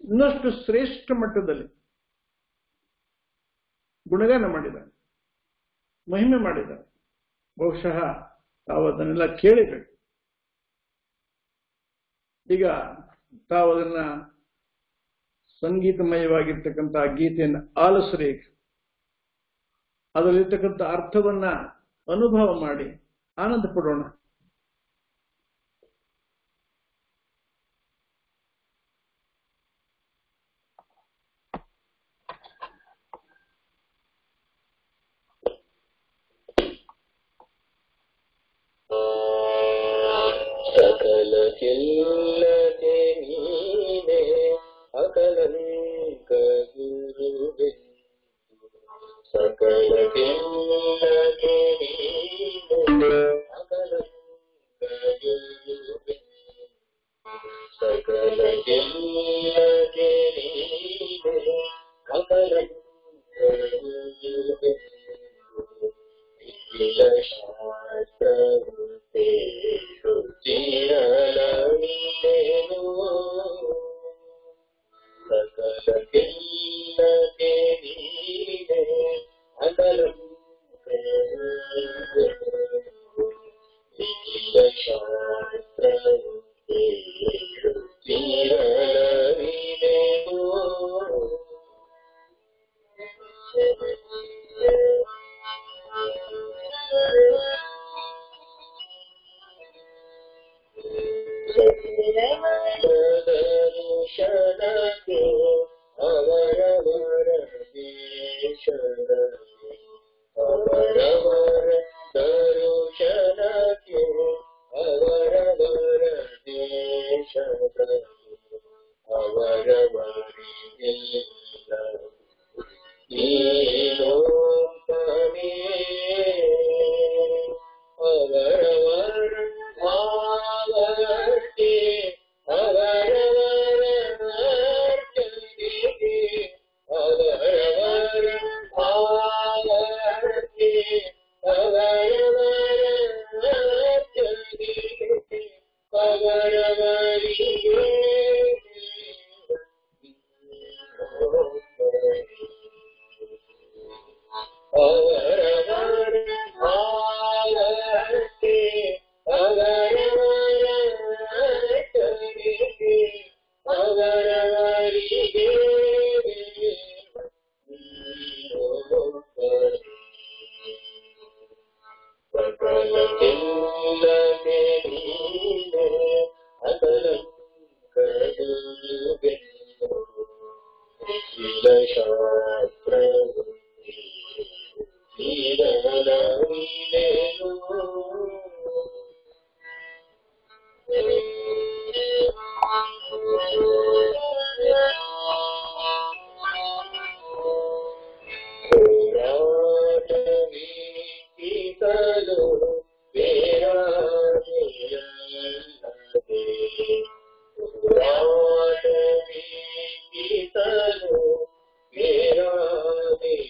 ಇನ್ನಷ್ಟು ಶ್ರೇಷ್ಠ ಮಟ್ಟದಲ್ಲಿ ಗುಣಗಾನ ಮಾಡಿದ್ದಾರೆ, ಮಹಿಮೆ ಮಾಡಿದ್ದಾರೆ. ಬಹುಶಃ ತಾವು ಅದನ್ನೆಲ್ಲ ಕೇಳಿಬೇಕು. ಈಗ ತಾವು ಅದನ್ನ ಸಂಗೀತಮಯವಾಗಿರ್ತಕ್ಕಂಥ ಗೀತೆಯನ್ನು ಆಲಿಸ್ರಿ, ಅದರಲ್ಲಿರ್ತಕ್ಕಂಥ ಅರ್ಥವನ್ನ ಅನುಭವ ಮಾಡಿ ಆನಂದ ಪಡೋಣ. ಸಕಲ ಕೆಲ್ಲದೆ ನೀನೆ ಅಕಲಂಕ ಗುರುವೆ, ಸಕಲ ಕೆಲ್ಲದೆ ನೀನೆ ಅಕಲಂಕ ಗುರುವೆ, ಸಕಲ ಕೆಲ್ಲದೆ ನೀನೆ ಅಕಲಂಕ ಗುರುವೆ, ವಿಪಿಲ ಶಾಸ್ತ್ರವೃತೆ ರುಚಿರಲವಿದೆನು, ಸಕಲ ಕೆಲ್ಲದೆ ನೀನೆ ಅಕಲಂಕ ವಿಪಿಲ ಶಾಸ್ತ್ರವೃತೆ ರುಚಿರಲವಿದೆನು, ದರ್ಶನಕ್ಕೆ ಅವರವರ ದೇಶದಲ್ಲಿ, ಅವರವರ ದರ್ಶನಕ್ಕೆ ಅವರವರ ದೇಶದಲ್ಲಿ, ಅವರವರಿಗೆಲ್ಲ ನೀನು ತಾನೇ, ಅವರವರ ಭಾವಕ್ಕೆ ಅವರವರ ಅರ್ಚನೆಗೆ, ಅವರವರ ಭಾವಕ್ಕೆ ಅವರವರ ಅರ್ಚನೆಗೆ, ಅವರವರಿಗೆ ಅವರವರ ಭಾವಕ್ಕೆ ಅವರವರ ಅರ್ಚನೆಗೆ, ಅವರವರಿಗೆ ಸಕಲ ಕೆಲ್ಲದೆ ನೀನೆ ಅಕಲಂಕ ಗುರುವೆ, ವಿಪಿಲ ಶಾಸ್ತ್ರವೃತೆ ರುಚಿರಲವಿದೆನು, ಹೋರಾಟವೀಕ್ಷಿಸಲು ಬೇರಾನೆಯಲ್ಲದೆ, ಹೋರಾಟವೀಕ್ಷಿಸಲು ಬೇರಾನೆಯಲ್ಲದೆ,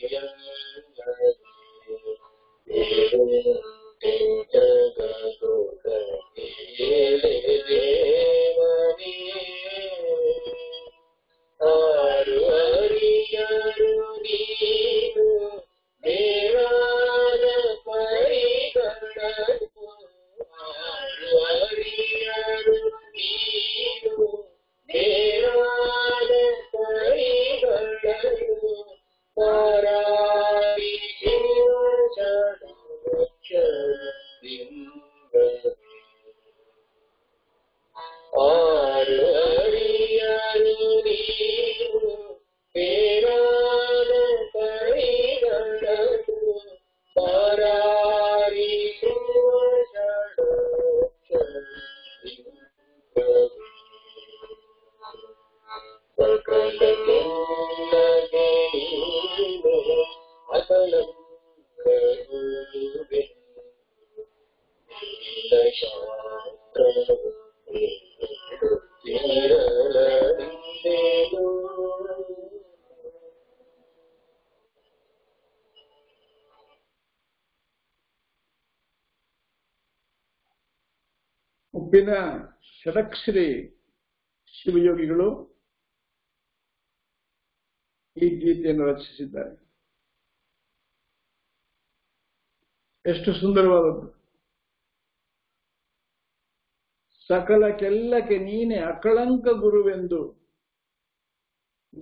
ಉಪ್ಪಿನ ಷಡಕ್ಷರಿ ಶಿವಯೋಗಿಗಳು ಈ ಗೀತೆಯನ್ನು ರಚಿಸಿದ್ದಾರೆ. ಎಷ್ಟು ಸುಂದರವಾದದ್ದು. ಸಕಲಕ್ಕೆಲ್ಲಕ್ಕೆ ನೀನೆ ಅಕಳಂಕ ಗುರುವೆಂದು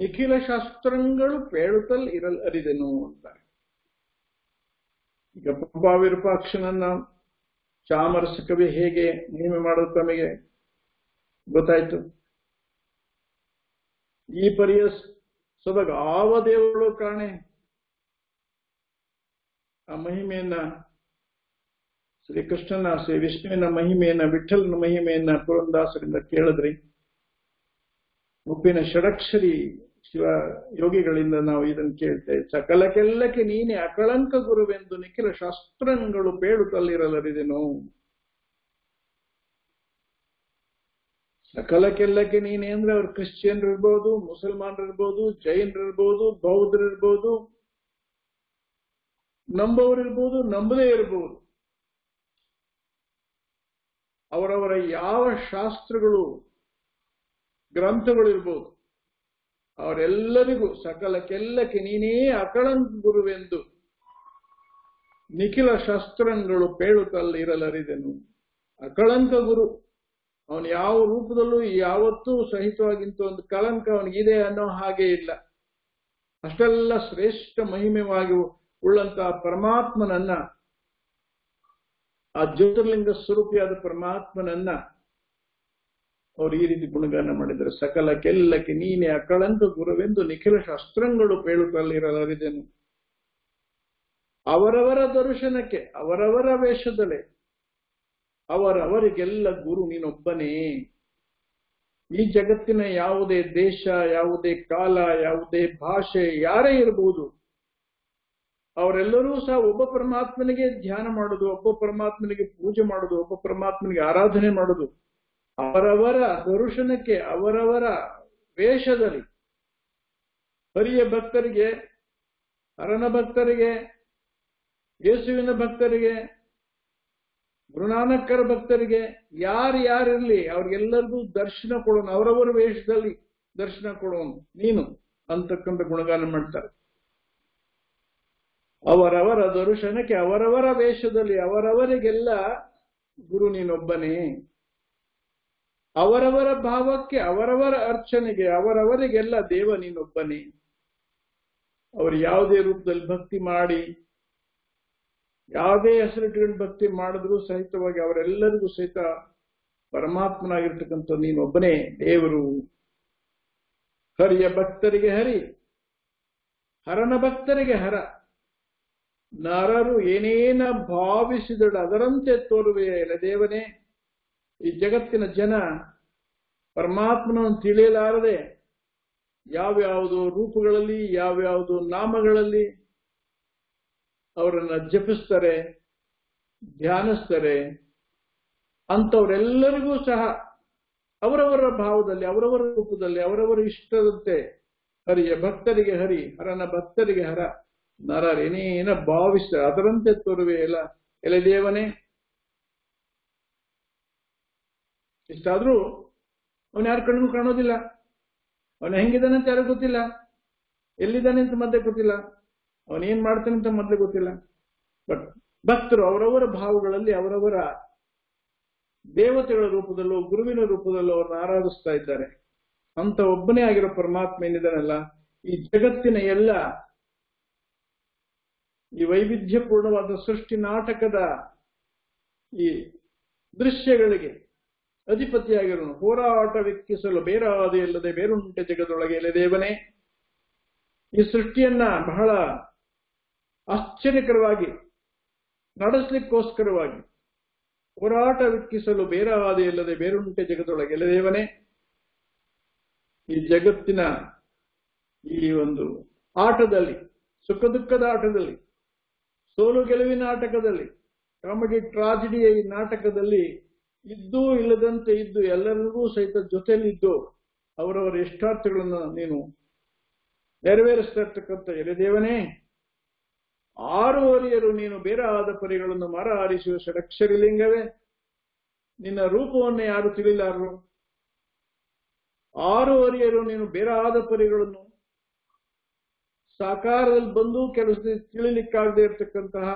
ನಿಖಿಲ ಶಾಸ್ತ್ರಗಳು ಪೇಳುತ್ತಲ್ ಅರಿದೆನು ಅಂತಾರೆ. ಈಗ ಪಂಪ ವಿರೂಪಾಕ್ಷನನ್ನ ಚಾಮರಸ ಕವಿ ಹೇಗೆ ನೇಮೆ ಮಾಡೋದು ತಮಗೆ ಗೊತ್ತಾಯ್ತು. ಈ ಪರಿಯ ಸೊಬಗಾವ ದೇವಗಳು ಕಾಣೆ. ಆ ಮಹಿಮೆಯನ್ನ ಶ್ರೀಕೃಷ್ಣನ ಶ್ರೀ ವಿಷ್ಣುವಿನ ಮಹಿಮೆಯನ್ನ ವಿಠಲನ ಮಹಿಮೆಯನ್ನ ಪುರಂದಾಸರಿಂದ ಕೇಳಿದ್ರಿ. ಉಪ್ಪಿನ ಷಡಕ್ಷರಿ ಶಿವ ಯೋಗಿಗಳಿಂದ ನಾವು ಇದನ್ನು ಕೇಳ್ತೇವೆ. ಸಕಲಕ್ಕೆಲ್ಲಕ್ಕೆ ನೀನೆ ಅಕಳಂಕ ಗುರುವೆಂದು ನಿಖಿಲ ಶಾಸ್ತ್ರಗಳು ಪೇಳುತ್ತಲ್ಲಿರಲರಿದೆನು. ಸಕಲಕ್ಕೆಲ್ಲಕ್ಕೆ ನೀನೆ ಅಂದ್ರೆ ಅವ್ರು ಕ್ರಿಶ್ಚಿಯನ್ರು ಇರ್ಬೋದು, ಮುಸಲ್ಮಾನರಿರ್ಬೋದು, ಜೈನರಿರ್ಬೋದು, ಬೌದ್ಧರಿರ್ಬೋದು, ನಂಬೋರಿರ್ಬೋದು, ನಂಬದೇ ಇರ್ಬೋದು. ಅವರವರ ಯಾವ ಶಾಸ್ತ್ರಗಳು ಗ್ರಂಥಗಳಿರ್ಬೋದು, ಅವರೆಲ್ಲರಿಗೂ ಸಕಲಕ್ಕೆಲ್ಲಕ್ಕೆ ನೀನೇ ಅಕಳಂಕ ಗುರುವೆಂದು ನಿಖಿಲ ಶಾಸ್ತ್ರಗಳು ಪೇಳುತ್ತಲ್ಲಿರಲರಿದೆನು. ಅಕಳಂಕ ಗುರು, ಅವನು ಯಾವ ರೂಪದಲ್ಲೂ ಯಾವತ್ತೂ ಸಹಿತವಾಗಿಂತ ಒಂದು ಕಳಂಕ ಅವನಿಗಿದೆ ಅನ್ನೋ ಹಾಗೆ ಇಲ್ಲ. ಅಷ್ಟೆಲ್ಲ ಶ್ರೇಷ್ಠ ಮಹಿಮೆವಾಗಿ ಉಳ್ಳಂತಹ ಪರಮಾತ್ಮನನ್ನ, ಆ ಜ್ಯೋತಿರ್ಲಿಂಗ ಸ್ವರೂಪಿಯಾದ ಪರಮಾತ್ಮನನ್ನ ಅವರು ಈ ರೀತಿ ಗುಣಗಾನ ಮಾಡಿದ್ದಾರೆ. ಸಕಲಕ್ಕೆಲ್ಲಕ್ಕೆ ನೀನೆ ಅಕಳಂಕ ಗುರುವೆಂದು ನಿಖಿಲ ಶಾಸ್ತ್ರಗಳು ಪೇಳುತ್ತಲ್ಲಿರಲರಿದೆನು. ಅವರವರ ದರ್ಶನಕ್ಕೆ ಅವರವರ ವೇಷದಲ್ಲೇ ಅವರವರಿಗೆಲ್ಲ ಗುರು ನೀನೊಬ್ಬನೇ. ಈ ಜಗತ್ತಿನ ಯಾವುದೇ ದೇಶ, ಯಾವುದೇ ಕಾಲ, ಯಾವುದೇ ಭಾಷೆ, ಯಾರೇ ಇರಬಹುದು, ಅವರೆಲ್ಲರೂ ಸಹ ಒಬ್ಬ ಪರಮಾತ್ಮನಿಗೆ ಧ್ಯಾನ ಮಾಡೋದು, ಒಬ್ಬ ಪರಮಾತ್ಮನಿಗೆ ಪೂಜೆ ಮಾಡೋದು, ಒಬ್ಬ ಪರಮಾತ್ಮನಿಗೆ ಆರಾಧನೆ ಮಾಡೋದು. ಅವರವರ ದರ್ಶನಕ್ಕೆ ಅವರವರ ವೇಷದಲ್ಲಿ ಹರಿಯ ಭಕ್ತರಿಗೆ, ಹರನ ಭಕ್ತರಿಗೆ, ಯೇಸುವಿನ ಭಕ್ತರಿಗೆ, ಗುರುನಾನಕರ ಭಕ್ತರಿಗೆ, ಯಾರಿರಲಿ ಅವ್ರಿಗೆಲ್ಲರಿಗೂ ದರ್ಶನ ಕೊಡೋನು, ಅವರವರ ವೇಷದಲ್ಲಿ ದರ್ಶನ ಕೊಡೋನು ನೀನು ಅಂತಕ್ಕಂಥ ಗುಣಗಾನ ಮಾಡ್ತಾರೆ. ಅವರವರ ದರ್ಶನಕ್ಕೆ ಅವರವರ ವೇಷದಲ್ಲಿ ಅವರವರಿಗೆಲ್ಲ ಗುರು ನೀನೊಬ್ಬನೇ. ಅವರವರ ಭಾವಕ್ಕೆ ಅವರವರ ಅರ್ಚನೆಗೆ ಅವರವರಿಗೆಲ್ಲ ದೇವ ನೀನೊಬ್ಬನೇ. ಅವರು ಯಾವುದೇ ರೂಪದಲ್ಲಿ ಭಕ್ತಿ ಮಾಡಿ, ಯಾವುದೇ ಹೆಸರಿಟ್ಕೊಂಡು ಭಕ್ತಿ ಮಾಡಿದ್ರು ಸಹಿತವಾಗಿ ಅವರೆಲ್ಲರಿಗೂ ಸಹಿತ ಪರಮಾತ್ಮನಾಗಿರ್ತಕ್ಕಂಥ ನೀನೊಬ್ಬನೇ ದೇವರು. ಹರಿಯ ಭಕ್ತರಿಗೆ ಹರಿ, ಹರನ ಭಕ್ತರಿಗೆ ಹರ. ನರರು ಏನೇನ ಭಾವಿಸಿದಳು ಅದರಂತೆ ತೋರುವೆಯಲ್ಲ ದೇವನೇ. ಈ ಜಗತ್ತಿನ ಜನ ಪರಮಾತ್ಮನನ್ನು ತಿಳಿಯಲಾರದೆ ಯಾವ್ಯಾವುದೋ ರೂಪಗಳಲ್ಲಿ, ಯಾವ್ಯಾವುದೋ ನಾಮಗಳಲ್ಲಿ ಅವರನ್ನ ಜಪಿಸ್ತಾರೆ, ಧ್ಯಾನಿಸ್ತಾರೆ. ಅಂಥವರೆಲ್ಲರಿಗೂ ಸಹ ಅವರವರ ಭಾವದಲ್ಲಿ, ಅವರವರ ರೂಪದಲ್ಲಿ, ಅವರವರ ಇಷ್ಟದಂತೆ ಹರಿಯ ಭಕ್ತರಿಗೆ ಹರಿ, ಹರನ ಭಕ್ತರಿಗೆ ಹರ. ನರರೇನೇನ ಭಾವಿಸ್ತಾರೆ ಅದರಂತೆ ತೋರುವೆ ಇಲ್ಲ ಎಲೆ ದೇವನೇ. ಇಷ್ಟಾದ್ರೂ ಅವನು ಯಾರ ಕಣ್ಣಿಗೂ ಕಾಣೋದಿಲ್ಲ. ಅವನು ಹೆಂಗಿದ್ದಾನೆ ಅಂತ ಯಾರಿಗೂ ಗೊತ್ತಿಲ್ಲ, ಎಲ್ಲಿದ್ದಾನೆ ಅಂತ ಮೊದಲೇ ಗೊತ್ತಿಲ್ಲ, ಅವನೇನ್ ಮಾಡ್ತಾನೆ ಅಂತ ಮೊದಲೇ ಗೊತ್ತಿಲ್ಲ. ಬಟ್ ಭಕ್ತರು ಅವರವರ ಭಾವಗಳಲ್ಲಿ ಅವರವರ ದೇವತೆಗಳ ರೂಪದಲ್ಲೋ ಗುರುವಿನ ರೂಪದಲ್ಲೋ ಅವ್ರನ್ನ ಆರಾಧಿಸ್ತಾ ಇದ್ದಾರೆ. ಅಂತ ಒಬ್ಬನೇ ಆಗಿರೋ ಪರಮಾತ್ಮ ಏನಿದ್ದಾನಲ್ಲ, ಈ ಜಗತ್ತಿನ ಎಲ್ಲ ಈ ವೈವಿಧ್ಯಪೂರ್ಣವಾದ ಸೃಷ್ಟಿ ನಾಟಕದ ಈ ದೃಶ್ಯಗಳಿಗೆ ಅಧಿಪತಿಯಾಗಿರೋನು, ಹೋರಾಟವೆಕ್ಕಿಸಲು ಬೇರಾದಿಲ್ಲದೆ ಬೇರುಂಟೆ ಜಗದೊಳಗೆ ಎಲೆ ದೇವನೇ. ಈ ಸೃಷ್ಟಿಯನ್ನ ಬಹಳ ಆಶ್ಚರ್ಯಕರವಾಗಿ ನಡೆಸಲಿಕ್ಕೋಸ್ಕರವಾಗಿ ಹೋರಾಟವೆಕ್ಕಿಸಲು ಬೇರಾದಿಲ್ಲದೆ ಬೇರುಂಟೆ ಜಗದೊಳಗೆ ಎಲೆ ದೇವನೇ. ಈ ಜಗತ್ತಿನ ಈ ಒಂದು ಆಟದಲ್ಲಿ, ಸುಖ ದುಃಖದ ಆಟದಲ್ಲಿ, ಸೋಲು ಗೆಲುವಿನ ಆಟಕದಲ್ಲಿ, ಕಾಮಿಡಿ ಟ್ರಾಜಿಡಿಯ ಈ ನಾಟಕದಲ್ಲಿ ಇದ್ದೂ ಇಲ್ಲದಂತೆ ಇದ್ದು ಎಲ್ಲರಿಗೂ ಸಹಿತ ಜೊತೆಯಲ್ಲಿದ್ದು ಅವರವರ ಇಷ್ಟಾರ್ಥಗಳನ್ನು ನೀನು ನೆರವೇರಿಸ್ತಾ ಇರ್ತಕ್ಕಂಥ ಎಲೆದೇವನೇ. ಆರುವರಿಯರು ನೀನು ಬೇರಾದ ಪರಿಗಳನ್ನು ಮರ ಆರಿಸುವ ಷಡಕ್ಷರಿಲಿಂಗವೇ. ನಿನ್ನ ರೂಪವನ್ನೇ ಯಾರು ತಿಳಿಲಾರರು. ಆರುವರಿಯರು ನೀನು ಬೇರಾದ ಪರಿಗಳನ್ನು ಸಾಕಾರದಲ್ಲಿ ಬಂದು ಕೆಲಸ ತಿಳಿಲಿಕ್ಕಾಗದೆ ಇರತಕ್ಕಂತಹ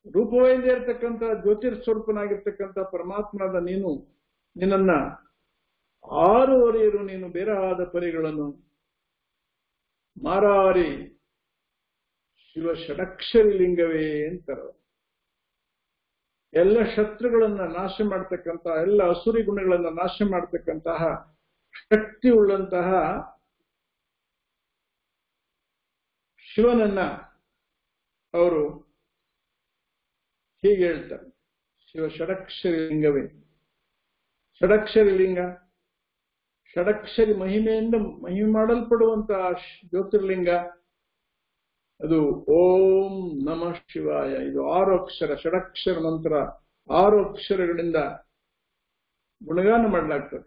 ರೂಪವೈಂದೇ ಇರತಕ್ಕಂತಹ ಜ್ಯೋತಿರ್ ಸ್ವರೂಪನಾಗಿರ್ತಕ್ಕಂತಹ ಪರಮಾತ್ಮನಾದ ನೀನು, ನಿನ್ನನ್ನ ಆರುವರಿಯರು ನೀನು ಬೇರಾದ ಪರಿಗಳನ್ನು ಮಾರಾರಿ ಶಿವ ಷಡಕ್ಷರಿ ಲಿಂಗವೇ ಅಂತಾರೆ. ಎಲ್ಲ ಶತ್ರುಗಳನ್ನ ನಾಶ ಮಾಡ್ತಕ್ಕಂತಹ, ಎಲ್ಲ ಅಸುರಿ ಗುಣಗಳನ್ನ ನಾಶ ಮಾಡ್ತಕ್ಕಂತಹ ಶಕ್ತಿ ಉಳ್ಳಂತಹ ಶಿವನನ್ನ ಅವರು ಹೀಗೆ ಹೇಳ್ತಾರೆ, ಶಿವ ಷಡಕ್ಷರಿ ಲಿಂಗವೇ. ಷಡಕ್ಷರಿ ಲಿಂಗ, ಷಡಕ್ಷರಿ ಮಹಿಮೆಯಿಂದ ಮಹಿಮೆ ಮಾಡಲ್ಪಡುವಂತಹ ಜ್ಯೋತಿರ್ಲಿಂಗ ಅದು ಓಂ ನಮಃ ಶಿವಾಯ. ಇದು 6 ಅಕ್ಷರ, ಷಡಕ್ಷರ ಮಂತ್ರ. 6 ಅಕ್ಷರಗಳಿಂದ ಗುಣಗಾನ ಮಾಡಲಾಗ್ತದೆ.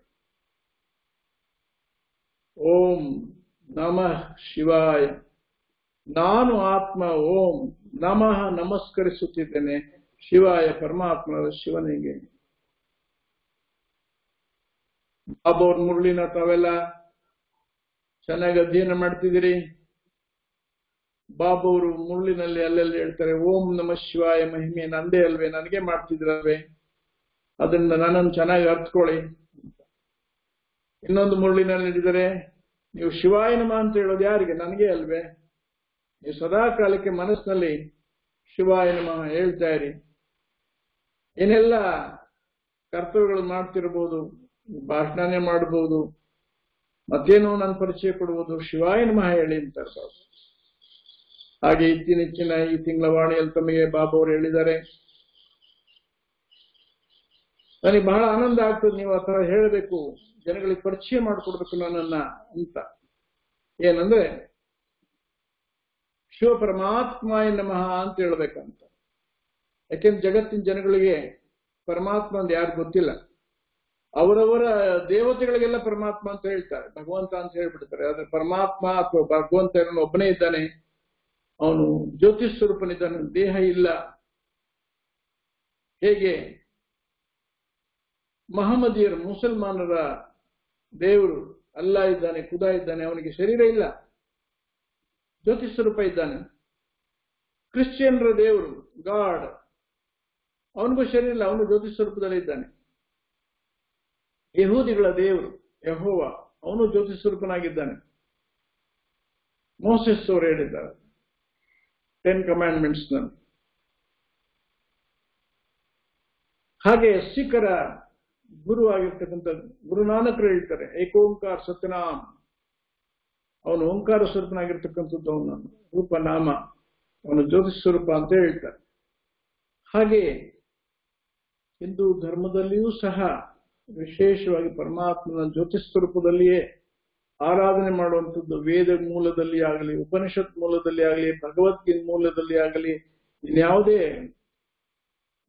ಓಂ ನಮಃ ಶಿವಾಯ. ನಾನು ಆತ್ಮ ಓಂ ನಮಃ ನಮಸ್ಕರಿಸುತ್ತಿದ್ದೇನೆ ಶಿವಾಯ, ಪರಮಾತ್ಮನ ಶಿವನಿಗೆ. ಬಾಬೋರ್ ಮುರಳಿನ ತಾವೆಲ್ಲ ಚೆನ್ನಾಗಿ ಅಧ್ಯಯನ ಮಾಡ್ತಿದ್ದೀರಿ. ಬಾಬು ಅವರು ಮುರಳಿನಲ್ಲಿ ಅಲ್ಲೆಲ್ಲಿ ಹೇಳ್ತಾರೆ, ಓಂ ನಮಃ ಶಿವಾಯ ಮಹಿಮೆ ನಂದೇ ಅಲ್ವೇ, ನನಗೆ ಮಾಡ್ತಿದ್ರಲ್ವೇ, ಅದರಿಂದ ನನ್ನನ್ನು ಚೆನ್ನಾಗಿ ಅರ್ಥಕೊಳ್ಳಿ. ಇನ್ನೊಂದು ಮುರಳಿನಲ್ಲಿ ಹೇಳಿದರೆ, ನೀವು ಶಿವಾಯ ನಮಃ ಅಂತ ಹೇಳೋದು ಯಾರಿಗೆ? ನನಗೆ ಅಲ್ವೇ. ನೀವು ಸದಾ ಕಾಲಕ್ಕೆ ಮನಸ್ಸಿನಲ್ಲಿ ಶಿವಾಯ ನಮಃ ಹೇಳ್ತಾ ಇರಿ. ಏನೆಲ್ಲ ಕರ್ತವ್ಯಗಳು ಮಾಡ್ತಿರ್ಬೋದು, ಭಾಷಣನೇ ಮಾಡಬಹುದು, ಮತ್ತೇನೋ ನನ್ನ ಪರಿಚಯ ಕೊಡ್ಬೋದು, ಶಿವಾಯ ನಮಃ ಹೇಳಿ ಅಂತಾರೆ. ಹಾಗೆ ಇತ್ತೀಚಿನ ಈ ತಿಂಗಳ ವಾಣಿಯಲ್ಲಿ ತಮಗೆ ಬಾಬು ಅವರು ಹೇಳಿದ್ದಾರೆ. ನನಗೆ ಬಹಳ ಆನಂದ ಆಗ್ತದೆ, ನೀವು ಆ ತರ ಹೇಳಬೇಕು, ಜನಗಳಿಗೆ ಪರಿಚಯ ಮಾಡಿಕೊಡ್ಬೇಕು ನನ್ನನ್ನ ಅಂತ. ಏನಂದ್ರೆ ಶಿವ ಪರಮಾತ್ಮಾಯ ನಮಃ ಅಂತ ಹೇಳ್ಬೇಕಂತ. ಯಾಕೆಂದ್ರೆ ಜಗತ್ತಿನ ಜನಗಳಿಗೆ ಪರಮಾತ್ಮ ಅಂತ ಯಾರು ಗೊತ್ತಿಲ್ಲ. ಅವರವರ ದೇವತೆಗಳಿಗೆಲ್ಲ ಪರಮಾತ್ಮ ಅಂತ ಹೇಳ್ತಾರೆ, ಭಗವಂತ ಅಂತ ಹೇಳ್ಬಿಡ್ತಾರೆ. ಆದ್ರೆ ಪರಮಾತ್ಮ ಅಥವಾ ಭಗವಂತ ಒಬ್ಬನೇ ಇದ್ದಾನೆ, ಅವನು ಜ್ಯೋತಿ ಸ್ವರೂಪನಿದ್ದಾನೆ, ದೇಹ ಇಲ್ಲ. ಹೇಗೆ ಮಹಮ್ಮದಿಯರು ಮುಸಲ್ಮಾನರ ದೇವರು ಅಲ್ಲಾ ಇದ್ದಾನೆ, ಖುದಾ ಇದ್ದಾನೆ, ಅವನಿಗೆ ಶರೀರ ಇಲ್ಲ, ಜ್ಯೋತಿ ಸ್ವರೂಪ ಇದ್ದಾನೆ. ಕ್ರಿಶ್ಚಿಯನ್ರ ದೇವರು ಗಾಡ್, ಅವನಿಗೂ ಶರೀರ ಇಲ್ಲ, ಅವನು ಜ್ಯೋತಿ ಸ್ವರೂಪದಲ್ಲಿ ಇದ್ದಾನೆ. ಯಹೂದಿಗಳ ದೇವರು ಯೆಹೋವ, ಅವನು ಜ್ಯೋತಿ ಸ್ವರೂಪನಾಗಿದ್ದಾನೆ. ಮೋಸೆಸ್ ಅವರು ಹೇಳಿದ್ದಾರೆ 10 ಕಮಾಂಡ್ಮೆಂಟ್ಸ್ ನಲ್ಲಿ. ಹಾಗೆ ಸಿಖ್ಖರ ಗುರು ಆಗಿರ್ತಕ್ಕಂಥ ಗುರುನಾನಕರು ಹೇಳ್ತಾರೆ, ಏಕೋಂಕಾರ ಸತ್ಯನಾಮ್, ಅವನು ಓಂಕಾರ ಸ್ವರೂಪನಾಗಿರ್ತಕ್ಕಂಥದ್ದು, ಅವನ ರೂಪನಾಮ, ಅವನು ಜ್ಯೋತಿ ಸ್ವರೂಪ ಅಂತ ಹೇಳ್ತಾರೆ. ಹಾಗೆ ಹಿಂದೂ ಧರ್ಮದಲ್ಲಿಯೂ ಸಹ ವಿಶೇಷವಾಗಿ ಪರಮಾತ್ಮನ ಜ್ಯೋತಿ ಸ್ವರೂಪದಲ್ಲಿಯೇ ಆರಾಧನೆ ಮಾಡುವಂಥದ್ದು. ವೇದ ಮೂಲದಲ್ಲಿ ಆಗಲಿ, ಉಪನಿಷತ್ ಮೂಲದಲ್ಲಿ ಆಗಲಿ, ಭಗವದ್ಗೀತೆ ಮೂಲದಲ್ಲಿ ಆಗಲಿ, ಇನ್ಯಾವುದೇ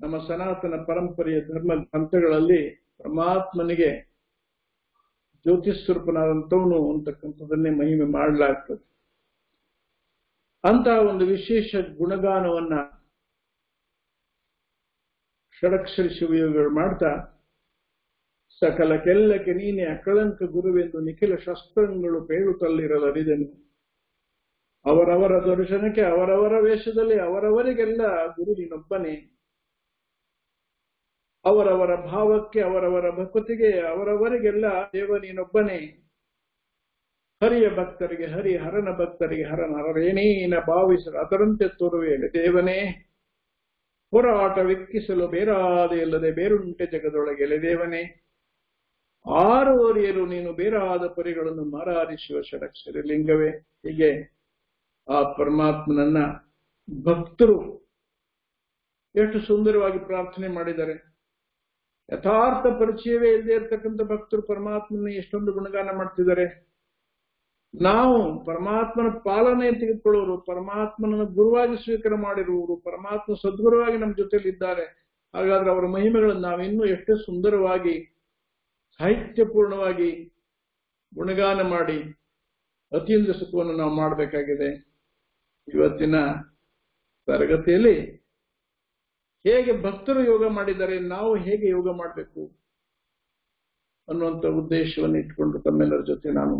ನಮ್ಮ ಸನಾತನ ಪರಂಪರೆಯ ಧರ್ಮ ಗ್ರಂಥಗಳಲ್ಲಿ ಪರಮಾತ್ಮನಿಗೆ ಜ್ಯೋತಿ ಸ್ವರೂಪನಾದಂಥವನು ಅಂತಕ್ಕಂಥದ್ದನ್ನೇ ಮಹಿಮೆ ಮಾಡಲಾಗ್ತದೆ. ಅಂತಹ ಒಂದು ವಿಶೇಷ ಗುಣಗಾನವನ್ನ ಷಡಕ್ಷರ ಶಿವಯೋಗಗಳು ಮಾಡ್ತಾ ಸಕಲಕ್ಕೆಲ್ಲಕ್ಕೆ ನೀನೆ ಅಕಳಂಕ ಗುರುವೆಂದು ನಿಖಿಲ ಶಸ್ತ್ರಗಳು ಪೇಳುತ್ತಲ್ಲಿರಲರಿದೆನು. ಅವರವರ ದರ್ಶನಕ್ಕೆ ಅವರವರ ವೇಷದಲ್ಲಿ ಅವರವರಿಗೆಲ್ಲ ಗುರು ನೀನೊಬ್ಬನೇ. ಅವರವರ ಭಾವಕ್ಕೆ ಅವರವರ ಭಕ್ತಿಗೆ ಅವರವರಿಗೆಲ್ಲ ದೇವ ನೀನೊಬ್ಬನೇ. ಹರಿಯ ಭಕ್ತರಿಗೆ ಹರಿ, ಹರನ ಭಕ್ತರಿಗೆ ಹರನ, ಹರರೇನೇನ ಭಾವಿಸಲು ಅದರಂತೆ ತೋರುವೆಯಲ್ಲ ದೇವನೇ. ಹೋರಾಟ ವಿಕ್ಕಿಸಲು ಬೇರಾದೆ ಇಲ್ಲದೆ ಬೇರುಂಟೆ ಜಗದೊಳಗೆ ಎಲೆದೇವನೇ. ಆರೋರಿಯರು ನೀನು ಬೇರಾದ ಪರಿಗಳನ್ನು ಮಾರಾರಿಸುವ ಷಡಕ್ಷರ ಲಿಂಗವೇ. ಹೀಗೆ ಆ ಪರಮಾತ್ಮನನ್ನ ಭಕ್ತರು ಎಷ್ಟು ಸುಂದರವಾಗಿ ಪ್ರಾರ್ಥನೆ ಮಾಡಿದ್ದಾರೆ. ಯಥಾರ್ಥ ಪರಿಚಯವೇ ಇಲ್ಲದೆ ಇರತಕ್ಕಂಥ ಭಕ್ತರು ಪರಮಾತ್ಮನ ಎಷ್ಟೊಂದು ಗುಣಗಾನ ಮಾಡ್ತಿದ್ದಾರೆ. ನಾವು ಪರಮಾತ್ಮನ ಪಾಲನೆ ತೆಗೆದುಕೊಳ್ಳೋರು, ಪರಮಾತ್ಮನ ಗುರುವಾಗಿ ಸ್ವೀಕಾರ ಮಾಡಿರುವರು, ಪರಮಾತ್ಮ ಸದ್ಗುರುವಾಗಿ ನಮ್ಮ ಜೊತೆಲಿ ಇದ್ದಾರೆ. ಹಾಗಾದ್ರೆ ಅವರ ಮಹಿಮೆಗಳನ್ನು ನಾವಿನ್ನೂ ಎಷ್ಟೇ ಸುಂದರವಾಗಿ ಸಾಹಿತ್ಯಪೂರ್ಣವಾಗಿ ಗುಣಗಾನ ಮಾಡಿ ಅತೀಂದ್ರ ಸುಖವನ್ನು ನಾವು ಮಾಡಬೇಕಾಗಿದೆ. ಇವತ್ತಿನ ತರಗತಿಯಲ್ಲಿ ಹೇಗೆ ಭಕ್ತರು ಯೋಗ ಮಾಡಿದ್ದಾರೆ, ನಾವು ಹೇಗೆ ಯೋಗ ಮಾಡಬೇಕು ಅನ್ನುವಂಥ ಉದ್ದೇಶವನ್ನು ಇಟ್ಕೊಂಡು ತಮ್ಮೆಲ್ಲರ ಜೊತೆ ನಾನು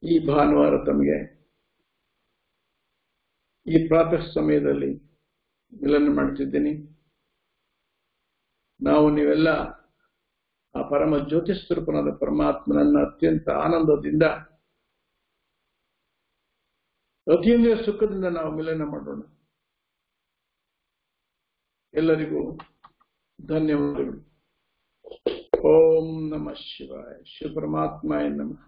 ಈ ಭಾನುವಾರ ತಮಗೆ ಈ ಪ್ರಾತಃ ಸಮಯದಲ್ಲಿ ಮಿಲನ ಮಾಡ್ತಿದ್ದೀನಿ. ನಾವು ನೀವೆಲ್ಲ ಆ ಪರಮ ಜ್ಯೋತಿಸ್ವರೂಪನಾದ ಪರಮಾತ್ಮನನ್ನ ಅತ್ಯಂತ ಆನಂದದಿಂದ ಅತೀಂದ್ರಿಯ ಸುಖದಿಂದ ನಾವು ಮಿಲನ ಮಾಡೋಣ. ಎಲ್ಲರಿಗೂ ಧನ್ಯವಾದಗಳು. ಓಂ ನಮಃ ಶಿವಾಯ. ಶಿವ ಪರಮಾತ್ಮಾಯ ನಮಃ.